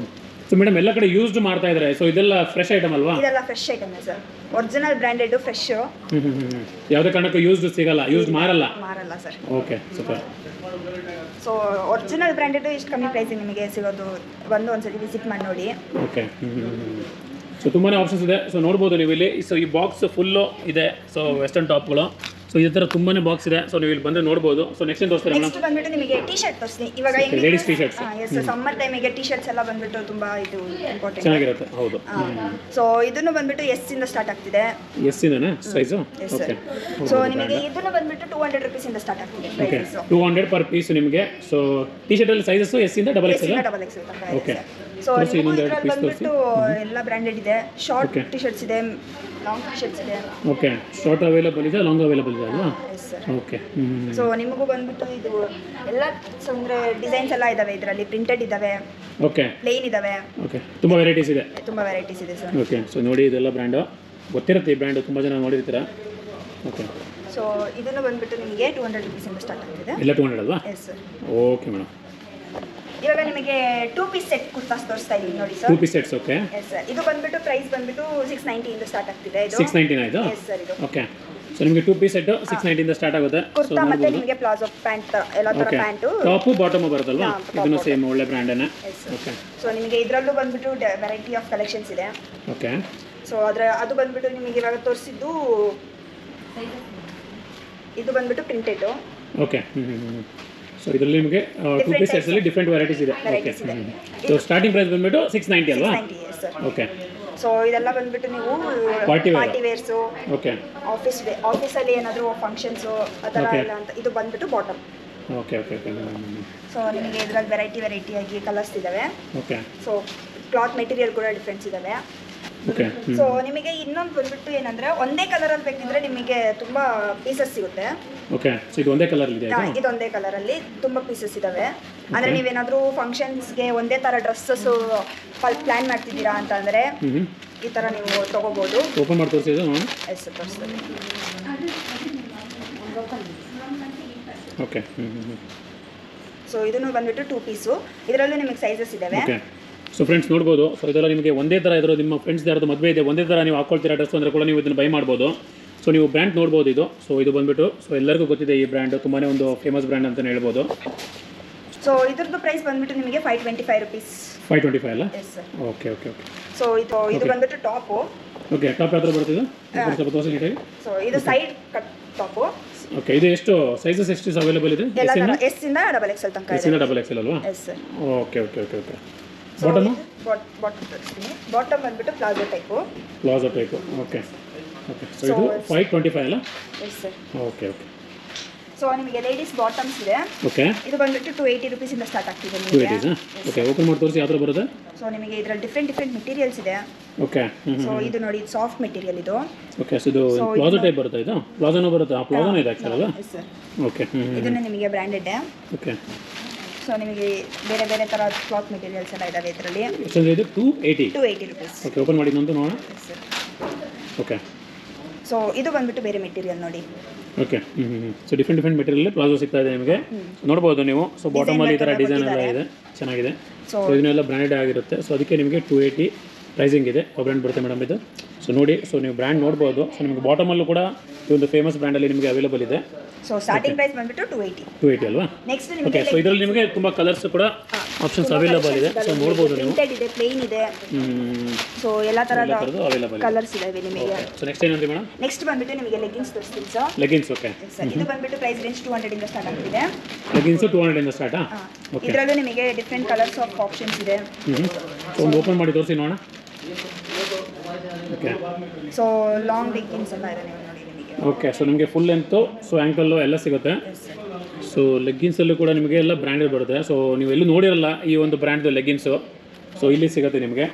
ಸೊ ಮೇಡಮ್ ಎಲ್ಲ ಕಡೆ ಯೂಸ್ಡ್ ಮಾಡ್ತಾ ಇದ್ದಾರೆ. ಸೊ ಇದೆಲ್ಲ ಫ್ರೆಶ್ ಐಟಮ್ ಅಲ್ವಾ? ಇದೆಲ್ಲ fresh item sir, original branded fresh. ಯಾವುದೇ ಕಾರಣಕ್ಕೂ ಯೂಸ್ಡ್ ಸಿಗಲ್ಲ, ಯೂಸ್ಡ್ ಮಾರಲ್ಲ sir. Okay. Super. So original branded ಇಷ್ಟು ಕಮ್ಮಿ ಪ್ರೈಸಿಗೆ ನಿಮಗೆ ಸಿಗೋದು, ಒಂದ್ಸತಿ ವಿಸಿಟ್ ಮಾಡಿ ನೋಡಿ. ಓಕೆ. ಸೊ ತುಂಬಾ ಆಪ್ಷನ್ಸ್ ಇದೆ. ಸೊ ನೋಡ್ಬೋದು ನೀವು ಇಲ್ಲಿ. ಸೊ ಈ ಬಾಕ್ಸ್ ಫುಲ್ಲು ಇದೆ. ಸೊ ವೆಸ್ಟರ್ನ್ ಟಾಪ್ಗಳು. ಸೊ ಈ ಥರ ತುಂಬಾ ಬಾಕ್ಸ್ ಇದೆ. ಸೊ ನೀವು ಇಲ್ಲಿ ಬಂದರೆ ನೋಡ್ಬೋದು. ಸೊ ನೆಕ್ಸ್ಟ್ ಏನು ತೋರಿಸ್ತಾರೆ ಮೇಡಮ್? ನೆಕ್ಸ್ಟ್ ಬಂದ್ಬಿಟ್ಟು ನಿಮಗೆ ಟಿ ಶರ್ಟ್ ತೋರಿಸ್ತೀನಿ. ಇವಾಗ ladies T shirts as summer ಟೈಮಿಗೆ ಟಿ ಶರ್ಟ್ಸ್ ಎಲ್ಲ ಬಂದ್ಬಿಟ್ಟು ತುಂಬಾ ಇದು ಇಂಪಾರ್ಟೆಂಟ್ ಚೆನ್ನಾಗಿರುತ್ತೆ. ಹೌದು. ಸೊ ಇದನ್ನು ಬಂದ್ಬಿಟ್ಟು ಎಸ್ ಇಂದ ಸ್ಟಾರ್ಟ್ ಆಗ್ತಿದೆ. ಎಸ್ ಇಂದನೇ ಸೈಜು? ಓಕೆ. ಸೊ ನಿಮಗೆ ಇದನ್ನು ಬಂದ್ಬಿಟ್ಟು 200 rupees ಇಂದ ಸ್ಟಾರ್ಟ್ ಆಗ್ತಿದೆ ಓಕೆ. ಪ್ರೈಸ್. 200 ಪರ್ ಪೀಸ್ ನಿಮಗೆ. ಸೊ ಟಿ ಶರ್ಟಲ್ಲಿ ಸೈಜಸ್ ಎಸ್ ಇಂದ double X L? Double X okay. So ಇದರಲ್ಲಿ ಬಂದ್ಬಿಟ್ಟು ಎಲ್ಲ ಬ್ರಾಂಡೆಡ್ ಇದೆ. ಶಾರ್ಟ್ ಟಿ ಶರ್ಟ್ಸ್ ಇದೆ, ಲಾಂಗ್ ಟಿ ಶರ್ಟ್ಸ್ ಇದೆ. ಓಕೆ. ಶಾರ್ಟ್ ಅವೈಲೇಬಲ್ ಇದೆ, ಲಾಂಗ್ ಅವೈಲೇಬಲ್ ಇದೆ ಅಲ್ವಾ? Yes sir. ಓಕೆ. ಸೊ ನಿಮಗೂ ಬಂದ್ಬಿಟ್ಟು ಇದು ಎಲ್ಲ ಅಂದರೆ ಡಿಸೈನ್ಸ್ ಎಲ್ಲ ಇದಾವೆ ಇದರಲ್ಲಿ. ಪ್ರಿಂಟೆಡ್ ಇದಾವೆ, ಓಕೆ, ಪ್ಲೇನ್ ಇದಾವೆ. ಓಕೆ. ತುಂಬ ವೆರೈಟೀಸ್ ಇದೆ. ತುಂಬ ವೆರೈಟೀಸ್ ಇದೆ ಸರ್. ಓಕೆ. ಸೊ ನೋಡಿ ಇದೆಲ್ಲ ಬ್ರ್ಯಾಂಡು ಗೊತ್ತಿರುತ್ತೆ. ಈ ಬ್ರ್ಯಾಂಡು ತುಂಬ ಜನ ನೋಡಿರ್ತೀರ. ಓಕೆ. ಸೊ ಇದನ್ನು ಬಂದ್ಬಿಟ್ಟು ನಿಮಗೆ 200 rupees ಇಂದ ಸ್ಟಾರ್ಟ್ ಆಗ್ತಿದೆ. ಎಲ್ಲ 200 ಅಲ್ವಾ? Yes sir. Okay madam. ಇವಾಗ ನಿಮಗೆ 2 ಪೀಸ್ ಸೆಟ್ ಕುರ್ತಾಸ್ ತೋರಿಸ್ತಾ ಇದೀವಿ ನೋಡಿ sir. 2 piece sets. Okay. Yes sir. ಇದು ಬಂದ್ಬಿಟ್ಟು ಪ್ರೈಸ್ ಬಂದ್ಬಿಟ್ಟು 690 ಇಂದ ಸ್ಟಾರ್ಟ್ ಆಗ್ತಿದೆ. ಇದು 690 ಆಯಿತು? S sir. ಇದು ಓಕೆ. ಸೊ ನಿಮಗೆ 2 ಪೀಸ್ ಸೆಟ್ 690 ಇಂದ ಸ್ಟಾರ್ಟ್ ಆಗುತ್ತೆ. ಕುರ್ತಾ ಮತ್ತೆ ನಿಮಗೆ ಪ್ಲಾಜೋ ಪ್ಯಾಂಟ್ ಎಲ್ಲ ತರ ಓಕೆ. ಪ್ಯಾಂಟು ಟಾಪು ಬಾಟಮು ಬರುತ್ತಲ್ವಾ? ಇದನ್ನು ಸೇಮ್ ಒಳ್ಳೆ ಬ್ರ್ಯಾಂಡೇನೆ. ಓಕೆ. ಸೊ ನಿಮಗೆ ಇದರಲ್ಲೂ ಬಂದ್ಬಿಟ್ಟು ವೆರೈಟಿ ಆಫ್ ಕಲೆಕ್ಷನ್ಸ್ ಇದೆ. ಓಕೆ. ಸೊ ಅದು ಬಂದ್ಬಿಟ್ಟು ನಿಮಗೆ ಇವಾಗ ತೋರಿಸಿದ್ದು ಇದು ಬಂದ್ಬಿಟ್ಟು ಪ್ರಿಂಟೆಡ್. ಓಕೆ. ಸೊ ಇದರಲ್ಲಿ ನಿಮಗೆ 2 ಪೀಸ್ ಸೆಟ್ಸಲ್ಲಿ ಡಿಫ್ರೆಂಟ್ ವೆರೈಟೀಸ್ ಇದೆ. ಓಕೆ. ಸೊ ಸ್ಟಾರ್ಟಿಂಗ್ ಪ್ರೈಸ್ ಬಂದ್ಬಿಟ್ಟು 690 ಅಲ್ವಾ? 690 ಸರ್. ಓಕೆ. ಸೊ ಇದೆಲ್ಲ ಬಂದ್ಬಿಟ್ಟು ನೀವು ಪಾರ್ಟಿ ವೇರ್ಸು, ಓಕೆ, ಆಫೀಸಲ್ಲಿ ಏನಾದರೂ ಫಂಕ್ಷನ್ಸು ಆ ಥರ ಎಲ್ಲ ಅಂತ. ಇದು ಬಂದ್ಬಿಟ್ಟು bottom. Okay okay okay. So ನಿಮಗೆ ಇದ್ರಲ್ಲಿ ವೆರೈಟಿ ಆಗಿ ಕಲರ್ಸ್ ಇದ್ದಾವೆ. ಓಕೆ. ಸೊ ಕ್ಲಾತ್ ಮೆಟೀರಿಯಲ್ ಕೂಡ ಡಿಫ್ರೆನ್ಸ್ ಇದ್ದಾವೆ. ಓಕೆ. ಸೊ ನಿಮಗೆ ಇನ್ನೊಂದು ಬಂದ್ಬಿಟ್ಟು ಏನಂದ್ರೆ ಒಂದೇ ಕಲರಲ್ಲಿ ಬೇಕಿದ್ರೆ ನಿಮಗೆ ತುಂಬಾ ಪೀಸಸ್ ಸಿಗುತ್ತೆ. ಓಕೆ. ಸೊ ಇದು ಒಂದೇ ಕಲರ್ ಇದೆ? ಇದು ಒಂದೇ ಕಲರಲ್ಲಿ ತುಂಬಾ ಪೀಸಸ್ ಇದಾವೆ. ಅಂದ್ರೆ ನೀವೇನಾದ್ರೂ ಫಂಕ್ಷನ್ಸ್ಗೆ ಒಂದೇ ತರ ಡ್ರೆಸ್ಸಸ್ ಪ್ಲಾನ್ ಮಾಡ್ತಿದ್ದೀರಾ ಅಂತ ಅಂದ್ರೆ ಈ ತರ ನೀವು ತಗೋಬಹುದು. ಓಪನ್ ಮಾಡಿ ತೋರಿಸಿದ್ದು ನಾನು. ಎಸ್ ತೋರಿಸ್ತೀನಿ. ಓಕೆ. ಸೊ ಇದನ್ನು ಬಂದ್ಬಿಟ್ಟು 2 ಪೀಸು. ಇದರಲ್ಲೂ ನಿಮಗೆ ಸೈಜಸ್ ಇದಾವೆ. ಓಕೆ. ಸೊ ಫ್ರೆಂಡ್ಸ್ ನೋಡ್ಬೋದು. ಸೊ ಇದೆಲ್ಲ ನಿಮಗೆ ಒಂದೇ ಥರ ಇದ್ರೂ ನಿಮ್ಮ ಫ್ರೆಂಡ್ಸ್ ಯಾರ್ದು ಮದುವೆ ಇದೆ ಒಂದೇ ಥರ ನೀವು ಹಾಕ್ಕೊಳ್ತೀರಾ ಡ್ರೆಸ್ ಅಂದರೆ ಕೂಡ ನೀವು ಇದನ್ನು ಬೈ ಮಾಡ್ಬೋದು. ಸೊ ನೀವು ಬ್ರ್ಯಾಂಡ್ ನೋಡ್ಬೋದು ಇದು. ಸೊ ಇದು ಬಂದ್ಬಿಟ್ಟು ಸೊ ಎಲ್ಲರಿಗೂ ಗೊತ್ತಿದೆ ಈ ಬ್ರ್ಯಾಂಡ್ ತುಂಬಾ ಒಂದು ಫೇಮಸ್ ಬ್ರ್ಯಾಂಡ್ ಅಂತಲೇ ಹೇಳ್ಬೋದು. ಸೊ ಇದ್ರದ್ದು ಪ್ರೈಸ್ ಬಂದ್ಬಿಟ್ಟು ನಿಮಗೆ 525 rupees. 525 ಅಲ್ಲ? S sir. Okay okay okay. So ಇದು ಬಂದ್ಬಿಟ್ಟು ಟಾಪು. ಓಕೆ. ಟಾಪ್ ಯಾವ ಥರ ಬರ್ತಿದೆ ಸ್ವಲ್ಪ ತೋರಿಸಿ ನೀಟಾಗಿ. ಸೊ ಇದು ಸೈಡ್ ಕಟ್ ಟಾಪು. ಓಕೆ. ಇದು ಎಷ್ಟು ಸೈಜಸ್ ಎಷ್ಟು ಅವೈಲೇಬಲ್ ಇದೆ? ಎಸ್ ಇಂದ ಡಬಲ್ ಎಕ್ಸೆಲ್ ತನಕ ಇದೆ. ಎಸ್ ಇಂದ ಡಬಲ್ ಎಕ್ಸೆಲ್ ಅಲ್ವಾ? Yes sir. Okay okay okay okay. Bottom ತೋರಿಸ್ತೀನಿ. ಬಾಟಮ್ ಬಂದ್ಬಿಟ್ಟು palazzo type. Palazzo type. Okay okay. So ಇದು 525 ಅಲ್ಲ? S sir. Okay okay. So ನಿಮಗೆ ಲೇಡೀಸ್ ಬಾಟಮ್ಸ್ ಇದೆ. ಓಕೆ. ಇದು ಬಂದ್ಬಿಟ್ಟು 280 rupees ಇಂದ ಸ್ಟಾರ್ಟ್ ಆಗ್ತಿದೆ ನಿಮಗೆ. 280. ಓಕೆ. ಓಪನ್ ಮಾಡಿ ತೋರಿಸಿ ಯಾವ ಥರ ಬರುತ್ತೆ. ಸೊ ನಿಮಗೆ ಇದರಲ್ಲಿ ಡಿಫ್ರೆಂಟ್ ಮೆಟೀರಿಯಲ್ಸ್ ಇದೆ. ಓಕೆ. ಸೊ ಇದು ನೋಡಿ ಇದು ಸಾಫ್ಟ್ ಮೆಟೀರಿಯಲ್ ಇದು. ಓಕೆ. ಸೊ ಇದು ಪ್ಲಾಜೋ ಟೈಪ್ ಬರುತ್ತೆ. ಇದು ಪ್ಲಾಜೋನೂ ಬರುತ್ತೆ. ಆ ಪ್ಲಾಜೋನೂ ಇದೆ ಆ್ಯಕ್ಚುಲಿ ಅಲ್ವಾ? Yes sir. ಓಕೆ. ಇದನ್ನ ನಿಮಗೆ ಬ್ರ್ಯಾಂಡೆಡ್. ಓಕೆ. ಸೊ ನಿಮಗೆ ಬೇರೆ ಥರ ಕ್ಲಾತ್ ಮೆಟೀರಿಯಲ್ಸ್ ಎಲ್ಲ ಇದಾವೆ ಇದರಲ್ಲಿ. ಎಷ್ಟಂದ್ರೆ ಇದು 280 rupees. ಓಕೆ. ಓಪನ್ ಮಾಡಿ ನಂತರ ನೋಡೋಣ. ಸರ್. ಓಕೆ. ಸೊ ಇದು ಬಂದ್ಬಿಟ್ಟು ಬೇರೆ ಮೆಟೀರಿಯಲ್ ನೋಡಿ. Okay. So different material palazzo ಸಿಗ್ತಾ ಇದೆ ನಿಮಗೆ. ನೋಡ್ಬೋದು ನೀವು. ಸೊ ಬಾಟಮಲ್ಲಿ ಈ ಥರ ಡಿಸೈನ್ ಎಲ್ಲ ಇದೆ, ಚೆನ್ನಾಗಿದೆ. ಸೊ ಇದನ್ನೆಲ್ಲ ಬ್ರ್ಯಾಂಡೆಡ್ ಆಗಿರುತ್ತೆ. ಸೊ ಅದಕ್ಕೆ ನಿಮಗೆ 280 ಪ್ರೈಸಿಂಗ್ ಇದೆ. ಬ್ರ್ಯಾಂಡ್ ಬರುತ್ತೆ ಮೇಡಮ್ ಇದು. ಸೊ ನೋಡಿ. ಸೊ ನೀವು ಬ್ರ್ಯಾಂಡ್ ನೋಡ್ಬೋದು. ಸೊ ನಿಮಗೆ ಬಾಟಮಲ್ಲೂ ಕೂಡ ಈ ಒಂದು ಫೇಮಸ್ ಬ್ರ್ಯಾಂಡಲ್ಲಿ ನಿಮಗೆ ಅವೈಲೇಬಲ್ ಇದೆ. ಸೊ ಸ್ಟಾರ್ಟಿಂಗ್ ಪ್ರೈಸ್ ಬಂದ್ಬಿಟ್ಟು 280 ಅಲ್ವಾ? Next okay. ನಿಮಗೆ ಸೊ ಇದರಲ್ಲಿ ನಿಮಗೆ ತುಂಬ ಕಲರ್ಸ್ ಕೂಡ ಆಪ್ಷನ್ಸ್ ಅವೈಲೇಬಲ್ ಇದೆ. ಸೊ ನೋಡ್ಬೋದು ನೀವು. ಪ್ರಿಂಟೆಡ್ ಇದೆ, ಪ್ಲೇನ್ ಇದೆ. ಸೊ ಎಲ್ಲ ಥರದ ಅವೈಲೇಬಲ್ ಕಲರ್ಸ್ ಇದಾವೆ ನಿಮಗೆ. ಸೊ ನೆಕ್ಸ್ಟ್ ಏನಂದ್ರೆ ಮೇಡಮ್? ನೆಕ್ಸ್ಟ್ ಬಂದ್ಬಿಟ್ಟು ನಿಮಗೆ ಲೆಗ್ಗಿನ್ಸ್ ತೋರಿಸ್ತೀನಿ ಸರ್. ಲೆಗಿನ್ಸ್. ಓಕೆ. ಇದು ಬಂದ್ಬಿಟ್ಟು ಪ್ರೈಸ್ ರೇಂಜ್ 200 ಇಂದ ಸ್ಟಾರ್ಟ್ ಆಗ್ತಿದೆ. ಲೆಗಿನ್ಸ್ 200 ಇಂದ ಸ್ಟಾರ್ಟಾ? ಓಕೆ. ಇದರಲ್ಲೂ ನಿಮಗೆ ಡಿಫ್ರೆಂಟ್ ಕಲರ್ಸ್ ಆಫ್ ಆಪ್ಷನ್ಸ್ ಇದೆ. ಸೊ ಒಂದು ಓಪನ್ ಮಾಡಿ ತೋರಿಸಿ ನೋಡೋಣ. ಓಕೆ. ಸೊ ಲಾಂಗ್ ಲೆಗ್ಗಿನ್ಸ್ ಎಲ್ಲ ಇದೆ ನೀವು ನೋಡಿ ನಿಮಗೆ. ಓಕೆ. ಸೊ ನಿಮಗೆ ಫುಲ್ ಲೆಂತು, ಸೊ ಆ್ಯಂಕಲ್ಲು ಎಲ್ಲ ಸಿಗುತ್ತೆ. ಸೊ ಲೆಗ್ಗಿನ್ಸಲ್ಲೂ ಕೂಡ ನಿಮಗೆ ಎಲ್ಲ ಬ್ರ್ಯಾಂಡೆಡ್ ಬರುತ್ತೆ. ಸೊ ನೀವು ಎಲ್ಲೂ ನೋಡಿರಲ್ಲ ಈ ಒಂದು ಬ್ರ್ಯಾಂಡ್ದು ಲೆಗ್ಗಿನ್ಸು. ಸೊ ಇಲ್ಲಿ ಸಿಗುತ್ತೆ ನಿಮಗೆ.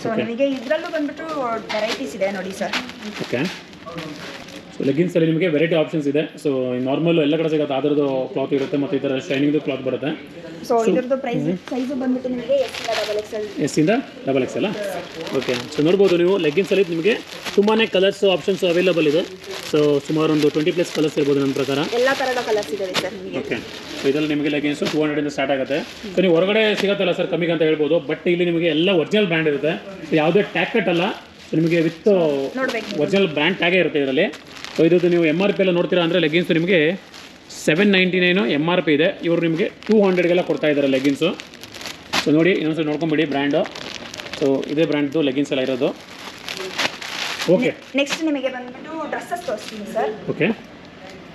ಸೊ ನಿಮಗೆ ಇದರಲ್ಲೂ ಬಂದ್ಬಿಟ್ಟು ವೆರೈಟೀಸ್ ಇದೆ ನೋಡಿ ಸರ್. ಓಕೆ. ಸೊ ಲೆಗ್ಗಿನ್ಸಲ್ಲಿ ನಿಮಗೆ ವೆರೈಟಿ ಆಪ್ಷನ್ಸ್ ಇದೆ. ಸೊ ನಾರ್ಮಲ್ ಎಲ್ಲ ಕಡೆ ಸಿಗುತ್ತೆ. ಅದರದ್ದು ಕ್ಲಾತ್ ಇರುತ್ತೆ ಮತ್ತು ಈ ಥರ ಶೈನಿಂಗ್ದು ಕ್ಲಾತ್ ಬರುತ್ತೆ. ಸೊ ಇದ್ರದ್ದು ಸೈಜು ಬಂದ್ಬಿಟ್ಟು ನಿಮಗೆ ಎಸ್ ಇಂದ ಡಬಲ್ ಎಕ್ಸ್ ಅಲ್ಲ? ಓಕೆ. ಸೊ ನೋಡ್ಬೋದು ನೀವು ಲೆಗ್ಗಿನ್ಸಲ್ಲಿ ನಿಮಗೆ ತುಂಬಾ ಕಲರ್ಸ್ ಆಪ್ಷನ್ಸ್ ಅವೈಲೇಬಲ್ ಇದೆ. ಸೊ ಸುಮಾರು ಒಂದು 20+ ಕಲರ್ಸ್ ಇರ್ಬೋದು ನನ್ನ ಪ್ರಕಾರ. ಎಲ್ಲ ಥರದ ಕಲರ್ಸ್ ಇದಾವೆ ಸರ್ ನಿಮಗೆ. ಓಕೆ. ಸೊ ಇದರಲ್ಲಿ ನಿಮಗೆ ಲೆಗ್ಗಿನ್ಸು 200 ಇಂದ ಸ್ಟಾರ್ಟ್ ಆಗುತ್ತೆ. ಸೊ ನೀವು ಹೊರಗಡೆ ಸಿಗುತ್ತಲ್ಲ ಸರ್ ಕಮ್ಮಿಗೆ ಅಂತ ಹೇಳ್ಬೋದು. ಬಟ್ ಇಲ್ಲಿ ನಿಮಗೆ ಎಲ್ಲ ಒರಿಜಿನಲ್ ಬ್ರ್ಯಾಂಡ್ ಇರುತ್ತೆ. ಸೊ ಯಾವುದೇ ಟ್ಯಾಗ್ ಕಟ್ ಅಲ್ಲ. ಸೊ ನಿಮಗೆ ವಿತ್ ಒರಿಜಿನಲ್ ಬ್ರ್ಯಾಂಡ್ ಟ್ಯಾಗೇ ಇರುತ್ತೆ ಇದರಲ್ಲಿ. ಸೊ ಇದು ನೀವು MRP ಎಲ್ಲ ನೋಡ್ತೀರಾ ಅಂದರೆ ಲೆಗ್ಗಿನ್ಸು ನಿಮಗೆ 799 MRP ಇದೆ. ಇವರು ನಿಮಗೆ 200ಗೆಲ್ಲ ಕೊಡ್ತಾ ಇದ್ದಾರೆ ಲೆಗ್ಗಿನ್ಸು. ಸೊ ನೋಡಿ ಇನ್ನೊಂದ್ಸಲ ನೋಡ್ಕೊಂಬಿಡಿ ಬ್ರ್ಯಾಂಡು. ಸೊ ಇದೇ ಬ್ರ್ಯಾಂಡ್ದು ಲೆಗ್ಗಿನ್ಸ್ ಎಲ್ಲ ಇರೋದು. ಓಕೆ. ನೆಕ್ಸ್ಟ್ ನಿಮಗೆ ಬಂದ್ಬಿಟ್ಟು ಡ್ರೆಸ್ಸಸ್ ತೋರಿಸ್ತೀನಿ ಸರ್. ಓಕೆ.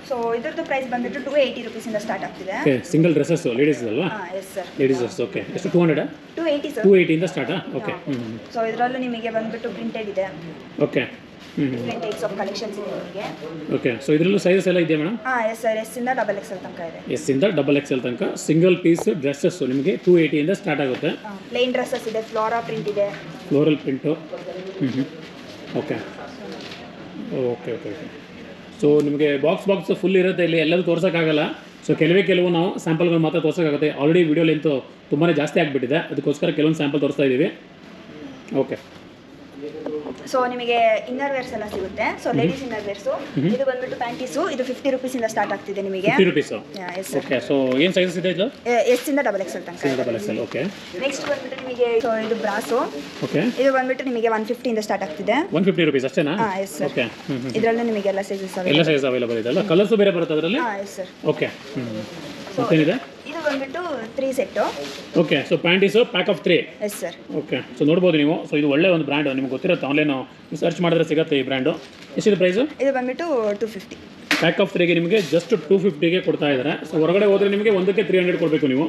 ಸೊ ಇದ್ರದ್ದು ಪ್ರೈಸ್ ಬಂದ್ಬಿಟ್ಟು 280 ರುಪೀಸಿಂದ ಸ್ಟಾರ್ಟ್ ಆಗ್ತಿದೆ. ಓಕೆ, ಸಿಂಗಲ್ ಡ್ರೆಸ್ಸಸ್ ಲೇಡೀಸ್ ಅಲ್ವಾ? ಹಾಂ yes sir, ladies dress. Okay, ಎಷ್ಟು 200? 280 ಸರ್. 280 ಇಂದ ಸ್ಟಾರ್ಟಾ? ಓಕೆ. ಸೊ ಇದರಲ್ಲೂ ನಿಮಗೆ ಬಂದ್ಬಿಟ್ಟು ಪ್ರಿಂಟೆಡ್ ಇದೆ. Okay. Different types of collections ಇದೆ ನಿಮಗೆ. ಓಕೆ, ಸೊ ಇದರಲ್ಲೂ ಸೈಜಸ್ ಎಲ್ಲ ಇದೆಯಾ ಮೇಡಮ್? ಹಾಂ ಎಸ್ ಸರ್, ಎಸ್ ಇಂದ XXL ತನಕ ಇದೆ. ಎಸ್ ಇಂದ XXL ತನಕ ಸಿಂಗಲ್ ಪೀಸ್ ಡ್ರೆಸ್ಸಸ್ ನಿಮಗೆ 280 ಇಂದ ಸ್ಟಾರ್ಟ್ ಆಗುತ್ತೆ. ಪ್ಲೇನ್ ಡ್ರೆಸ್ಸಸ್ ಇದೆ, ಫ್ಲೋರಾ ಪ್ರಿಂಟ್ ಇದೆ. Floral print. Okay okay okay okay. So ನಿಮಗೆ ಬಾಕ್ಸ್ ಫುಲ್ ಇರುತ್ತೆ, ಇಲ್ಲಿ ಎಲ್ಲದೂ ತೋರ್ಸೋಕ್ಕಾಗಲ್ಲ. ಸೊ ಕೆಲವು ನಾವು ಸ್ಯಾಂಪಲ್ಗಳು ಮಾತ್ರ ತೋರ್ಸೋಕ್ಕಾಗುತ್ತೆ. ಆಲ್ರೆಡಿ ವಿಡಿಯೋ ಲೆಂತು ತುಂಬಾ ಜಾಸ್ತಿ ಆಗಿಬಿಟ್ಟಿದೆ, ಅದಕ್ಕೋಸ್ಕರ ಕೆಲವೊಂದು ಸ್ಯಾಂಪಲ್ ತೋರಿಸ್ತಾ ಇದ್ದೀವಿ. ಓಕೆ. ಸೊ ನಿಮಗೆ ಇನ್ನರ್ ವೇರ್ಸ್ ಎಲ್ಲ ಸಿಗುತ್ತೆ. ಸೊ ಲೇಡೀಸ್ ಇನ್ನರ್ ವೇರ್ಸು ಇದು ಬಂದ್ಬಿಟ್ಟು ಪ್ಯಾಂಟೀಸು, ಇದು 50 ರುಪೀಸಿಂದ ಸ್ಟಾರ್ಟ್ ಆಗ್ತಿದೆ ನಿಮಗೆ. 50 ರುಪೀಸು. Yes okay. ಸೊ ಏನು ಸೈಜಸ್ ಇದೆ ಇದು? ಎಸ್ ಇಂದ XXL ತನಕ. XXL. ಓಕೆ. ನೆಕ್ಸ್ಟ್ ಬಂದ್ಬಿಟ್ಟು ನಿಮಗೆ ಸೊ ಇದು ಬ್ರಾಸು. ಓಕೆ. ಇದು ಬಂದ್ಬಿಟ್ಟು ನಿಮಗೆ 150 ಇಂದ ಸ್ಟಾರ್ಟ್ ಆಗ್ತಿದೆ. 150 ರುಪೀಸ್ ಅಷ್ಟೇನಾ? ಹಾಂ ಎಸ್ ಸರ್. ಓಕೆ. ಇದರಲ್ಲೂ ನಿಮಗೆ ಎಲ್ಲ ಸೈಜಸ್ ಎಲ್ಲ ಸೈಜ್ ಅವೈಲೇಬಲ್ ಇದೆ ಅಲ್ಲ? ಕಲರ್ಸು ಬೇರೆ ಬರುತ್ತೆ ಅದರಲ್ಲಿ? ಹಾಂ ಎಸ್ ಸರ್. ಓಕೆ. ಮತ್ತೇನಿದೆ? ಇದು ಬಂದ್ಬಿಟ್ಟು 3 set. Okay. So panties pack of 3. Yes sir. Okay. So ನೋಡ್ಬೋದು ನೀವು. ಸೊ ಇದು ಒಳ್ಳೆ ಒಂದು ಬ್ರ್ಯಾಂಡು, ನಿಮ್ಗೆ ಗೊತ್ತಿರುತ್ತೆ, ಆನ್ಲೈನು ಸರ್ಚ್ ಮಾಡಿದ್ರೆ ಸಿಗುತ್ತೆ ಈ ಬ್ರ್ಯಾಂಡು. ಎಷ್ಟಿದೆ ಪ್ರೈಸು? ಇದು ಬಂದ್ಬಿಟ್ಟು 250. ಪ್ಯಾಕ್ ಆಫ್ 3ಗೆ ನಿಮಗೆ ಜಸ್ಟ್ 250ಗೆ ಕೊಡ್ತಾ ಇದ್ದಾರೆ. ಸೊ ಹೊರಗಡೆ ಹೋದರೆ ನಿಮಗೆ ಒಂದಕ್ಕೆ 300 ಕೊಡಬೇಕು ನೀವು.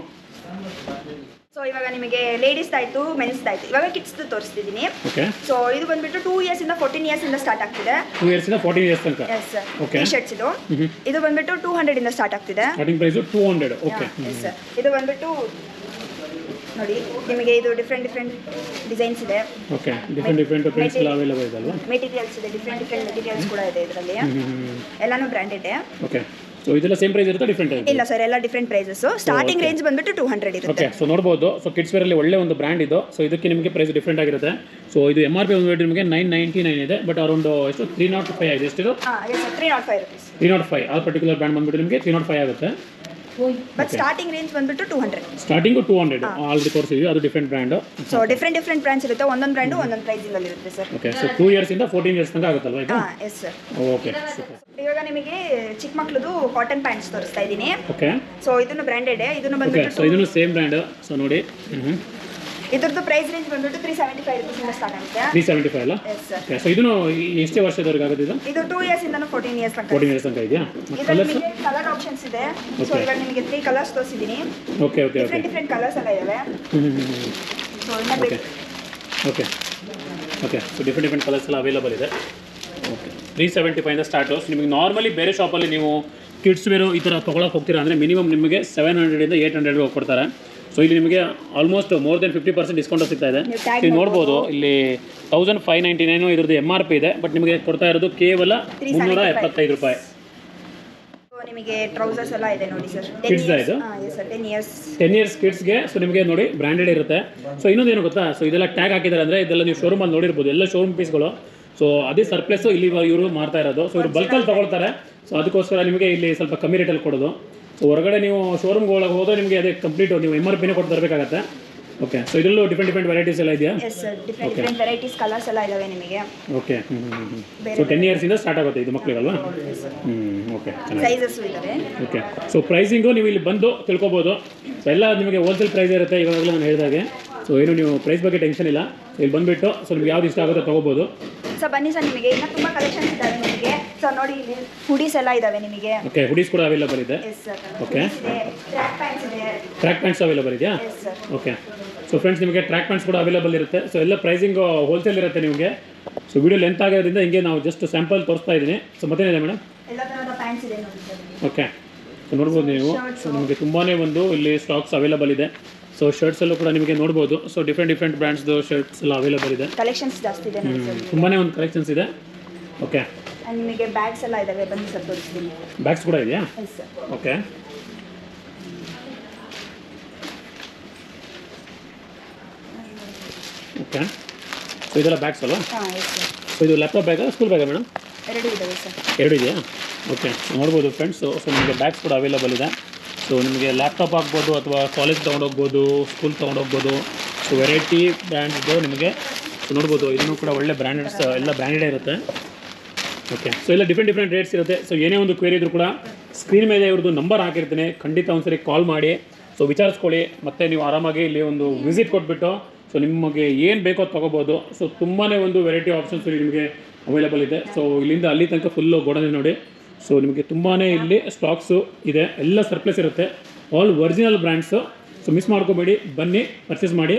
ಸೊ ಇವಾಗ ನಿಮಗೆ ಲೇಡೀಸ್ ಆಯಿತು, ಮೆನ್ಸ್ ಆಯಿತು, ಇವಾಗ ಕಿಡ್ಸ್ ತೋರಿಸ್ತಿದ್ದೀನಿ. ಓಕೆ. ಸೊ ಇದು ಬಂದ್ಬಿಟ್ಟು 2 ಇಯರ್ಸ್ ಇಂದ 14 ಇಯರ್ಸ್ ಇಂದ ಸ್ಟಾರ್ಟ್ ಆಗ್ತಿದೆ. 2 ಇಯರ್ಸ್ ಇಂದ 14 ಇಯರ್ಸ್ ತನಕ. S sir. Okay. T shirts ಇದು ಬಂದ್ಬಿಟ್ಟು 200 ಇಂದ ಸ್ಟಾರ್ಟ್ ಆಗ್ತಿದೆ. Starting price 200. Okay. Yes sir. ಇದು ಬಂದ್ಬಿಟ್ಟು ನೋಡಿ ನಿಮಗೆ ಇದು ಡಿಫ್ರೆಂಟ್ ಡಿಸೈನ್ಸ್ ಇದೆ. ಓಕೆ. ಡಿಫ್ರೆಂಟ್ ಪ್ರೈಸ್ ಎಲ್ಲ ಅವೈಲೇಬಲ್ ಇದೆ ಅಲ್ವಾ? ಮೆಟೀರಿಯಲ್ಸ್ ಇದೆ, ಡಿಫ್ರೆಂಟ್ ಮೆಟೀರಿಯಲ್ಸ್ ಕೂಡ ಇದೆ ಇದರಲ್ಲಿ. ಎಲ್ಲಾನು ಬ್ರ್ಯಾಂಡೆಡ್. ಓಕೆ. ಸೊ ಇದೆಲ್ಲ ಸೇಮ್ ಪ್ರೈಸ್ ಇರುತ್ತೆ, ಡಿಫ್ರೆಂಟ್ ಆಗಿದೆ? ಇಲ್ಲ ಸರ್, ಎಲ್ಲ ಡಿಫ್ರೆಂಟ್ ಪ್ರೈಸಸ್. ಸ್ಟಾರ್ಟಿಂಗ್ ರೇಂಜ್ ಬಂದ್ಬಿಟ್ಟು 200 ಇರುತ್ತೆ. ಓಕೆ. ಸೊ ನೋಡ್ಬೋದು. ಸೊ ಕಿಡ್ಸ್ ವೇರಲ್ಲಿ ಒಳ್ಳೆ ಒಂದು ಬ್ರ್ಯಾಂಡ್ ಇದು. ಸೊ ಇದಕ್ಕೆ ನಿಮಗೆ ಪ್ರೈಸ್ ಡಿಫ್ರೆಂಟ್ ಆಗಿರುತ್ತೆ. ಸೊ ಇದು MRP ಬಂದ್ಬಿಟ್ಟು ನಿಮಗೆ 999 ಇದೆ, ಬಟ್ ಅರೌಂಡ್ ಎಷ್ಟು 305 ಆಗಿದೆ. ಎಷ್ಟಿದು? ಹಾಂ ಎಸ್ ಸರ್, 305 ರುಪೀಸ್. 305. ಆ ಪರ್ಟಿಕ್ಯುಲರ್ ಬ್ರ್ಯಾಂಡ್ ಬಂದ್ಬಿಟ್ಟು ನಿಮಗೆ 305 ಆಗುತ್ತೆ. ಬಟ್ ಸ್ಟಾರ್ಟಿಂಗ್ ರೇಂಜ್ ಬಂದ್ಬಿಟ್ಟು 200. ಸ್ಟಾರ್ಟಿಂಗು 200 ಆಲ್ರೆಡಿ ತೋರಿಸಿದ್ವಿ, ಅದು different brand. So different brands ಇರುತ್ತೆ, ಒಂದೊಂದು ಬ್ರ್ಯಾಂಡು ಒಂದೊಂದು ಪ್ರೈಸಿಂಗಲ್ಲಿ ಇರುತ್ತೆ ಸರ್. ಓಕೆ. ಸೊ 2 ಇಯರ್ಸ್ ಇಂದ 14 ಇಯರ್ಸ್ ತನಕ ಆಗುತ್ತಲ್ವಾ ಇದು? ಹಾಂ ಎಸ್ ಸರ್. ಓಕೆ. ಇವಾಗ ನಿಮಗೆ ಚಿಕ್ಕ ಮಕ್ಳದು ಕಾಟನ್ ಪ್ಯಾಂಟ್ಸ್ ತೋರಿಸ್ತಾ ಇದ್ದೀನಿ. ಓಕೆ. ಸೊ ಇದನ್ನು ಬ್ರ್ಯಾಂಡೆಡ್, ಇದನ್ನು ಓಕೆ. ಬಂದ್ಬಿಟ್ಟು ಸೊ ಇದನ್ನು ಸೇಮ್ ಬ್ರ್ಯಾಂಡ್. ಸೊ ನೋಡಿ, ಇದ್ರದ್ದು ಪ್ರೈಸ್ ರೇಂಜ್ ಬಂದ್ಬಿಟ್ಟು 375 ರುಪೀಸಿಂದ ಸ್ಟಾರ್ಟ್ ಆಗುತ್ತೆ. 375 ಅಲ್ಲ? S sir. ಓಕೆ. ಸೊ ಇದನ್ನು ಎಷ್ಟೇ ವರ್ಷದವರೆಗೆ ಆಗುತ್ತೆ ಇದು? ಇದು 2 ಇಯರ್ಸ್ ಇಂದ 14 ಇಯರ್ಸ್ ತನಕ. 14 ಇಯರ್ಸ್ ತನಕ ಇದೆಯಾ? ಕಲರ್ಸ್? ಕಲರ್ ಆಪ್ಷನ್ಸ್ ಇದೆ. ಸೊ ಇವಾಗ ನಿಮಗೆ 3 ಕಲರ್ಸ್ ತೋರಿಸಿದ್ದೀನಿ. Okay okay okay. Different colours ಎಲ್ಲ ಇದಾವೆ. So okay okay okay. So different colours ಎಲ್ಲ ಅವೈಲೇಬಲ್ ಇದೆ. ಓಕೆ. 375 ಇಂದ ಸ್ಟಾರ್ಟು. ಸೊ ನಿಮಗೆ ನಾರ್ಮಲಿ ಬೇರೆ ಶಾಪಲ್ಲಿ ನೀವು ಕಿಡ್ಸ್ ವೇರು ಈ ಥರ ತೊಗೊಳಕ್ಕೆ ಹೋಗ್ತೀರಾ ಅಂದರೆ ಮಿನಿಮಮ್ ನಿಮಗೆ 700 ಇಂದ 800 ಹೋಗಿ ಕೊಡ್ತಾರೆ. ಸೊ ಇಲ್ಲಿ ನಿಮಗೆ ಆಲ್ಮೋಸ್ಟ್ ಮೋರ್ ದೆನ್ 50% ಡಿಸ್ಕೌಂಟ್ ಸಿಗ್ತಾ ಇದೆ. ನೀವು ನೋಡ್ಬೋದು ಇಲ್ಲಿ 1599 ಇದ್ರದ್ದು MRP ಇದೆ, ಬಟ್ ನಿಮಗೆ ಕೊಡ್ತಾ ಇರೋದು ಕೇವಲ 375 ರೂಪಾಯಿ. ನಿಮಗೆ ಟ್ರೌಸರ್ಸ್ ಎಲ್ಲ ಇದೆ ನೋಡಿ ಸರ್. ಕಿಡ್ಸ್ ಇದು? Yes sir, 10 years. 10 ಇಯರ್ಸ್ ಕಿಡ್ಸ್ಗೆ. ಸೊ ನಿಮಗೆ ನೋಡಿ ಬ್ರ್ಯಾಂಡೆಡ್ ಇರುತ್ತೆ. ಸೊ ಇನ್ನೊಂದೇನು ಗೊತ್ತಾ, ಸೊ ಇದೆಲ್ಲ ಟ್ಯಾಗ್ ಹಾಕಿದ್ದಾರೆ ಅಂದರೆ ಇದೆಲ್ಲ ನೀವು ಶೋರೂಮಲ್ಲಿ ನೋಡಿರ್ಬೋದು, ಎಲ್ಲ ಶೋರೂಮ್ ಪೀಸ್ಗಳು. ಸೊ ಅದೇ ಸರ್ಪ್ಲೆಸ್ಸು ಇಲ್ಲಿ ಇವರು ಮಾರ್ತಾ ಇರೋದು. ಸೊ ಇವರು ಬಲ್ಕಲ್ಲಿ ತೊಗೊಳ್ತಾರೆ. ಸೊ ಅದಕ್ಕೋಸ್ಕರ ನಿಮಗೆ ಇಲ್ಲಿ ಸ್ವಲ್ಪ ಕಮ್ಮಿ ರೇಟಲ್ಲಿ ಕೊಡೋದು. ಸೊ ಹೊರಗಡೆ ನೀವು ಶೋರೂಮ್ಗೆ ಹೋದರೆ ನಿಮಗೆ ಅದೇ ಕಂಪ್ಲೀಟ್ ನೀವು MRPನೇ ಕೊಟ್ಟು ತರಬೇಕಾಗತ್ತೆ. ಓಕೆ. ಸೊ ಇದರಲ್ಲೂ ಡಿಫ್ರೆಂಟ್ ವೆರೈಟೀಸ್ ಎಲ್ಲ ಇದೆಯಾ? Yes sir, different varieties colours ಎಲ್ಲ ಇದಾವೆ ನಿಮಗೆ. ಓಕೆ. ಸೊ 10 ಇಯರ್ಸ್ ಇಂದ ಸ್ಟಾರ್ಟ್ ಆಗುತ್ತೆ ಇದು ಮಕ್ಕಳಿಗಲ್ವಾ? ಓಕೆ. ಸೈಜಸ್ ಇದಾವೆ. ಓಕೆ. ಸೊ ಪ್ರೈಸಿಂಗು ನೀವು ಇಲ್ಲಿ ಬಂದು ತಿಳ್ಕೊಬೋದು. ಸೊ ಎಲ್ಲ ನಿಮಗೆ ಹೋಲ್ಸೇಲ್ ಪ್ರೈಸ್ ಇರುತ್ತೆ ಈಗಾಗಲೇ ನಾನು ಹೇಳಿದಾಗೆ. ಸೊ ಏನು ನೀವು ಪ್ರೈಸ್ ಬಗ್ಗೆ ಟೆನ್ಷನ್ ಇಲ್ಲ. ಸೊ ಇಲ್ಲಿ ಬಂದುಬಿಟ್ಟು ಸೊ ನಿಮ್ಗೆ ಯಾವ್ದು ಇಷ್ಟ ಆಗುತ್ತೋ ತೊಗೋಬೋದು. ಸೊ ಬನ್ನಿ ಸರ್, ನಿಮಗೆ ಇನ್ನೂ ತುಂಬ ಕಲೆಕ್ಷನ್ಸ್ ಇದ್ದಾವೆ ನಿಮಗೆ. ಸೊ ನೋಡಿ ಇಲ್ಲಿ ಹುಡೀಸ್ ಎಲ್ಲ ಇದಾವೆ ನಿಮಗೆ. ಓಕೆ. ಹುಡೀಸ್ ಕೂಡ ಅವೈಲೇಬಲ್ ಇದೆ. S sir. Okay. Track pants ಇದೆ. ಟ್ರ್ಯಾಕ್ ಪ್ಯಾಂಟ್ಸ್ ಅವೈಲೇಬಲ್ ಇದೆಯಾ? S sir. Okay. So friends ನಿಮಗೆ ಟ್ರ್ಯಾಕ್ ಪ್ಯಾಂಟ್ಸ್ ಕೂಡ ಅವೈಲೇಬಲ್ ಇರುತ್ತೆ. ಸೊ ಎಲ್ಲ ಪ್ರೈಸಿಂಗು ಹೋಲ್ಸೇಲ್ ಇರುತ್ತೆ ನಿಮಗೆ. ಸೊ ವಿಡಿಯೋ ಲೆಂತ್ ಆಗೋದ್ರಿಂದ ಹಿಂಗೆ ನಾವು ಜಸ್ಟ್ ಸ್ಯಾಂಪಲ್ ತೋರಿಸ್ತಾ ಇದ್ದೀನಿ. ಸೊ ಮತ್ತೇನಿದೆ ಮೇಡಮ್? ಎಲ್ಲ ಥರದ ಪ್ಯಾಂಟ್ಸ್ ಇದೆ ನೋಡಿ ಸರ್. ಓಕೆ. ಸೊ ನೋಡ್ಬೋದು ನೀವು. ಸೊ ನಿಮಗೆ ತುಂಬಾ ಒಂದು ಇಲ್ಲಿ ಸ್ಟಾಕ್ಸ್ ಅವೈಲೇಬಲ್ ಇದೆ. ಸೊ ಶರ್ಟ್ಸಲ್ಲೂ ಕೂಡ ನಿಮಗೆ ನೋಡ್ಬೋದು. ಸೊ ಡಿಫ್ರೆಂಟ್ ಬ್ರ್ಯಾಂಡ್ಸ್ದು ಶರ್ಟ್ಸ್ ಎಲ್ಲ ಅವೈಲೇಬಲ್ ಇದೆ. ಕಲೆಕ್ಷನ್ಸ್ ಜಾಸ್ತಿ ಇದೆ ನೋಡಿ ಸರ್. ತುಂಬಾ ಒಂದು ಕಲೆಕ್ಷನ್ಸ್ ಇದೆ. ಓಕೆ. ನಿಮಗೆ ಬ್ಯಾಗ್ಸ್ ಎಲ್ಲ ಇದಾವೆ, ಬನ್ನಿ ಸರ್ ತೋರಿಸ್ತೀನಿ. ಬ್ಯಾಗ್ಸ್ ಕೂಡ ಇದೆಯಾ? S sir. Okay. Okay. So ಇದೆಲ್ಲ ಬ್ಯಾಗ್ಸ್ ಅಲ್ವಾ? ಹಾಂ ಎಸ್ ಸರ್. ಸೊ ಇದು ಲ್ಯಾಪ್ಟಾಪ್ ಬ್ಯಾಗಾ ಸ್ಕೂಲ್ ಬ್ಯಾಗಾ ಮೇಡಮ್? ಎರಡು ಇದಾವೆ ಸರ್. ಎರಡು ಇದೆಯಾ? ಓಕೆ. ನೋಡ್ಬೋದು ಫ್ರೆಂಡ್ಸ್. ಸೊ ನಿಮಗೆ ಬ್ಯಾಗ್ಸ್ ಕೂಡ ಅವೈಲೇಬಲ್ ಇದೆ. ಸೊ ನಿಮಗೆ ಲ್ಯಾಪ್ಟಾಪ್ ಆಗ್ಬೋದು ಅಥವಾ ಕಾಲೇಜ್ ತೊಗೊಂಡೋಗ್ಬೋದು, ಸ್ಕೂಲ್ ತೊಗೊಂಡೋಗ್ಬೋದು. ಸೊ ವೆರೈಟಿ ಬ್ರ್ಯಾಂಡ್ದು ನಿಮಗೆ ಸೊ ನೋಡ್ಬೋದು. ಇದನ್ನು ಕೂಡ ಒಳ್ಳೆ ಬ್ರ್ಯಾಂಡೆಡ್ಸ್ ಎಲ್ಲ ಬ್ರ್ಯಾಂಡೆಡೇ ಇರುತ್ತೆ. ಓಕೆ. ಸೊ ಎಲ್ಲ ಡಿಫ್ರೆಂಟ್ ರೇಟ್ಸ್ ಇರುತ್ತೆ. ಸೊ ಏನೇ ಒಂದು ಕ್ವೇರಿ ಇದ್ರೂ ಕೂಡ ಸ್ಕ್ರೀನ್ ಮೇಲೆ ಇವ್ರದ್ದು ನಂಬರ್ ಹಾಕಿರ್ತೀನಿ, ಖಂಡಿತ ಒಂದ್ಸರಿ ಕಾಲ್ ಮಾಡಿ ಸೊ ವಿಚಾರಿಸ್ಕೊಳ್ಳಿ. ಮತ್ತು ನೀವು ಆರಾಮಾಗಿ ಇಲ್ಲಿ ಒಂದು ವಿಸಿಟ್ ಕೊಟ್ಬಿಟ್ಟು ಸೊ ನಿಮಗೆ ಏನು ಬೇಕೋ ತೊಗೋಬೋದು. ಸೊ ತುಂಬಾ ಒಂದು ವೆರೈಟಿ ಆಪ್ಷನ್ಸ್ ನಿಮಗೆ ಅವೈಲೇಬಲ್ ಇದೆ. ಸೊ ಇಲ್ಲಿಂದ ಅಲ್ಲಿ ತನಕ ಫುಲ್ಲು ಗೋಡನೆ ನೋಡಿ. ಸೊ ನಿಮಗೆ ತುಂಬಾ ಇಲ್ಲಿ ಸ್ಟಾಕ್ಸು ಇದೆ, ಎಲ್ಲ ಸರ್ಪ್ಲಸ್ ಇರುತ್ತೆ, all original brands. So miss ಮಾಡ್ಕೋಬೇಡಿ, ಬನ್ನಿ ಪರ್ಚೇಸ್ ಮಾಡಿ.